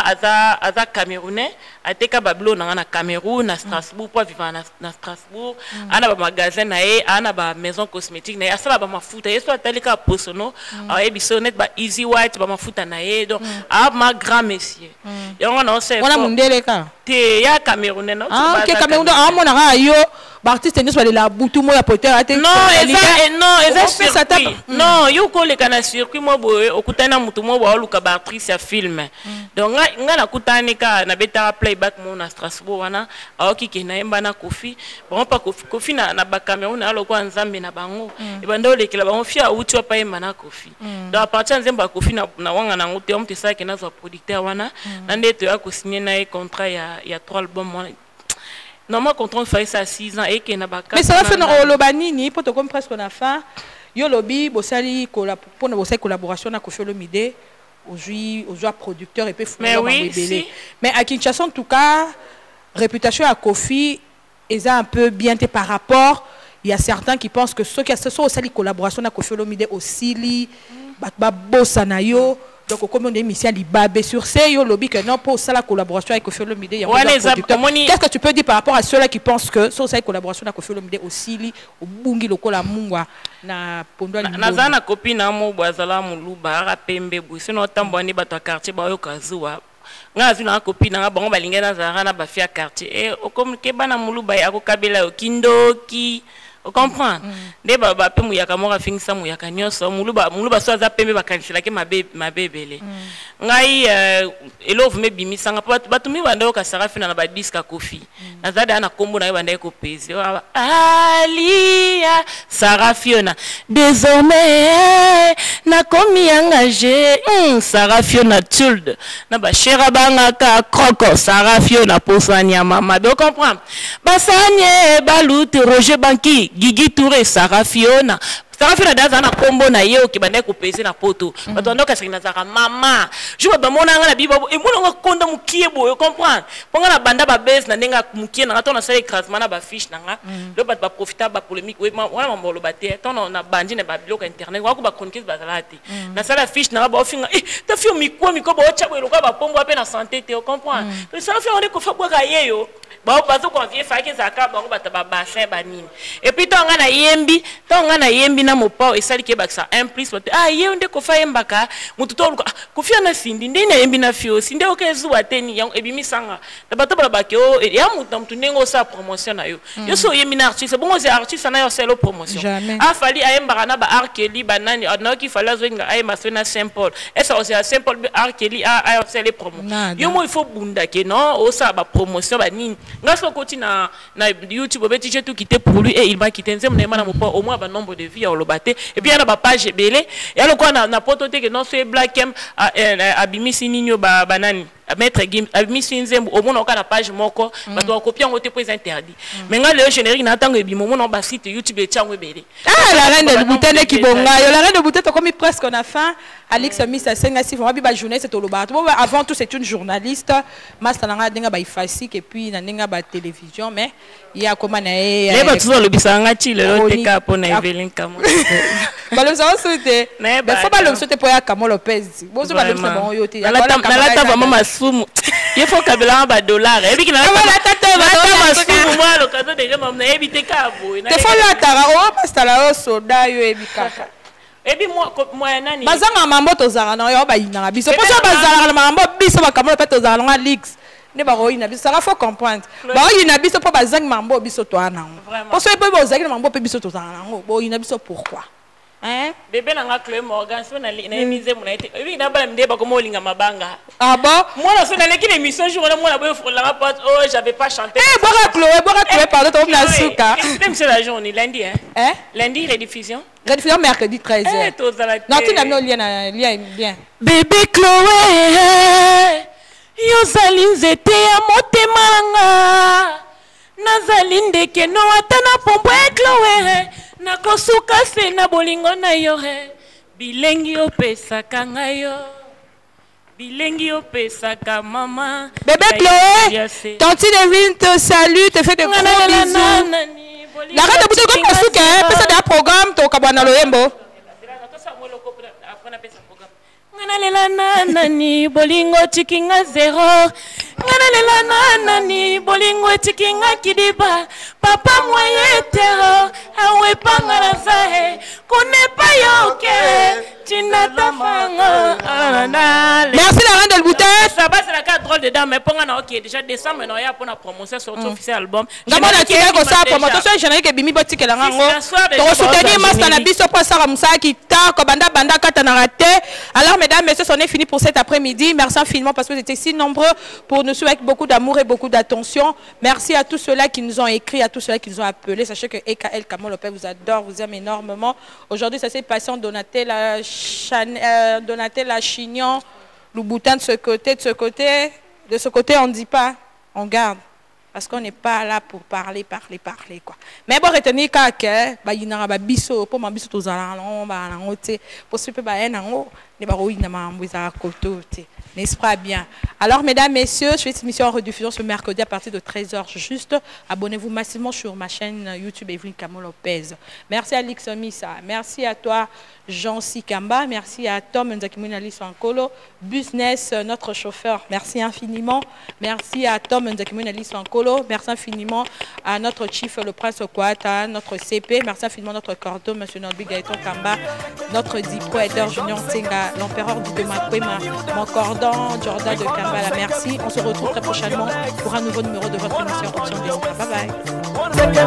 aza camerounais ateka bablo nanga na Cameroun na Strasbourg pour vivre na Strasbourg ana ba magasin na e ana ba maison cosmétique na asala ba mafuta yeso atalika posono a biso net ba easy white ba mafuta na e donc a ma grand monsieur yonga na se wala mundeleka te ya camerounais no OK Cameroun a mona ra yo artiste nous va la boutou mo ya poter ate non surpris non yo ko le kana surpris mo boye okutana mutu mo ba luka ba actrice ya film donc nga na kutani ka na beta playback mo na Strasbourg wana aoki ke na yemba na Kofi bon pa Kofi na ba Cameroun na loko nzambe na bango e bando lekela bango fia uti pa yemba na Kofi donc à partir nzemba Kofi na wanga na ngote omte sa ke na zo producteur wana na ndeto ya ko signer na contrat ya 3 albums. Normalement, quand on fait ça à 6 ans et qu'il n'a pas. Mais ça va faire un lobanini pour te comme presque on a fait. Yo lobby, bossali pour une collaboration avec Kofi Olomide, aujourd'hui producteur et puis mais oui, si. Mais à Kinshasa en tout cas, réputation à Kofi est un peu bien par rapport. Il y a certains qui pensent que ceux qui sont aussi collaboration avec Kofi Olomide aussi ba bossanayo. Donc, comme on est mis à l'Ibabé sur ces lobby que non pour ça la collaboration avec Kofi Olomide, il y a qu'est-ce que tu peux dire par rapport à ceux-là qui pensent que c'est une collaboration avec Kofi Olomide aussi au bungi lokola mungwa na pondo ali na na copine na mo bazala muluba rapembe bu sinon tambwani bato quartier ba yo kazuwa nga zuna copine nga bango balinga na zara na ba fia quartier et comme ke bana muluba ya ko kabela kindoki. Vous comprenez? Des baba pe muyaka mora fingisa muyaka nyoso muluba so aza pembe bakanisela ke mabebele ngai elo vume bimisa nga batumi banda ka Sarafina na ba disque Kofi nazada na kombo na banda ko pezi alia Sarafina désormais na komi engagé Sarafina tulde na ba shera banga ka kroko Sarafina posania mama do comprendre basanye baluti Roger Banki Gigi Touré Sarafina daza na kombo na ye okibande ko pese na poto batondo ka sekina zaka mama je ba mona nga na bibo e mona konda mukie boyo comprendre ponga na banda ba base na ndenga mukie na tona sa écrasement na ba fiche na nga le ba profiter ba polémique we wana mambolo baté tona na bandi na ba bloc internet wa ko ba chroniqueuse ba zalati na sala fiche na ba ofinga ta fi miko ba ocha bo ba pombo ape na santé te comprendre to ça fait on est ko fa kwa yeyo ba bazo convier fa ke zaka ba ko ba bassin ba nini et puis tonga na yembi na na mopa esali ke baksa implice ah ye onde ko fa embaka mutu to ko fia na sindi ndene embi na fio sinde o kezu ateni yang ebimisanga na bato bala bake o ya mutu nengo sa promotion na yo yo so ye mina artiste bongo ze artiste na yo selo promotion a fali a embaka na ba arkeli banani na ki fala zo nga ay masona Saint Paul esa o se Saint Paul arkeli a selo promo yo mo il faut bunda ke non o sa ba promotion ba nini ngaso koti na YouTube obeti je tout quitter pour lui et il va quitter nzem na mana mopa au moins ba nombre de vie au baté et puis na ba page belé ya lo ko na potote que non c'est black em abimisi ninyo banani mettre game abimisi nzembo au moins na page moko ba to copier on te pose interdit mais nga le générique na tango ebimo mon ba site YouTube et tiango belé la reine de Boutene qui bonga yo la reine de Boutene comme presque on a fin Alex Miss a senga si vraiment ba journaliste to lo ba avant tout c'est une journaliste master nga denga ba ifasik et puis na denga ba télévision mais il y a comment na les ba toujours le bisanga chi le te ka po na Evelyn Kamo ba le ça c'était mais faut pas le sauter pour ya Kamo Lopez bon so ba le bon yo te la ta vraiment masumu il faut kabela ba dollar et puis na la ta masumu moi le cadeau déjà même na ebité ka bo te faut la tara o master la o soda yo ebikaka ebi moi nani bazanga mambo tozanga na yo ba yina biso poso bazanga na mambo biso ba Kamo Lopez tozanga na leaks ne ba roina biso ça faut comprendre ba yina biso po bazanga mambo biso to ana poso e po bazanga mambo pe biso tozanga na bo yina biso pourquoi hein bébé nanga Chloé Morgan so na mise mon été ebi na bala mde ba ko molinga mabanga ah bon moi na so na l'équipe émission jour na moi na boy la pote oh j'avais pas chanté boka Chloé pardon to na suka c'est la journée lundi hein lundi rediffusion mercredi 13h non tu n'as lien bébé Chloé yo zali nzete ya motema nga nazali ndeke no atana pombo ya Chloé nakosuka se na bolingo na yo bilengi opesaka ngai yo bilengi opesaka mama bébé Chloé tante Devine te salue te fait de gros bisous la reine de Boutene comme Kasuke pesa de programme to kabana loyembo ngana lela nani bolingo tikinga zero ngana lela nani bolingo tikinga kidiba papa moye tero awe pangala zae kone payoke tinata fango merci la reine de Boutene ça va c'est la carte drôle dedans mais ponga na OK déjà décembre na ya pour la promotion sur officiel album ngamona tirer ko sa promotion générique bimi botikela ngango to soutenir master na biso pour ça musa ki ta ko banda kata na raté alors mesdames messieurs on est fini pour cet après-midi merci infiniment parce que vous étiez si nombreux pour nous suivre avec beaucoup d'amour et beaucoup d'attention merci à tous ceux-là qui nous ont écrit à tous ceux-là qui nous ont appelés sachez que EKL Kamo Lopez vous adore vous aime énormément aujourd'hui ça s'est passé en Donatella Chignon Louboutin de ce côté on ne dit pas on garde parce qu'on n'est pas là pour parler quoi mais bon retenir que ba yina ba biso pour ma biso tozala non ba ngote pour se ba enango ne ba roina ma mbuza kotote n'est-ce pas bien alors mesdames messieurs je fais cette émission en rediffusion ce mercredi à partir de 13h juste abonnez-vous massivement sur ma chaîne YouTube Evelyn Kamo Lopez merci à Alex Missa merci à toi Jean Sikamba merci à Tom Nzakimuna Lisankolo Business notre chauffeur merci infiniment merci à Tom Nzakimuna Lisankolo merci infiniment à notre chief le prince Okwata notre CP merci infiniment notre cordon monsieur Norbi Gaëtan Kamba notre dipro Eder Junior Tsenga l'empereur du Demakwema mon cordon Jordan de Kambala merci on se retrouve très prochainement pour un nouveau numéro de votre émission Option des Bye bye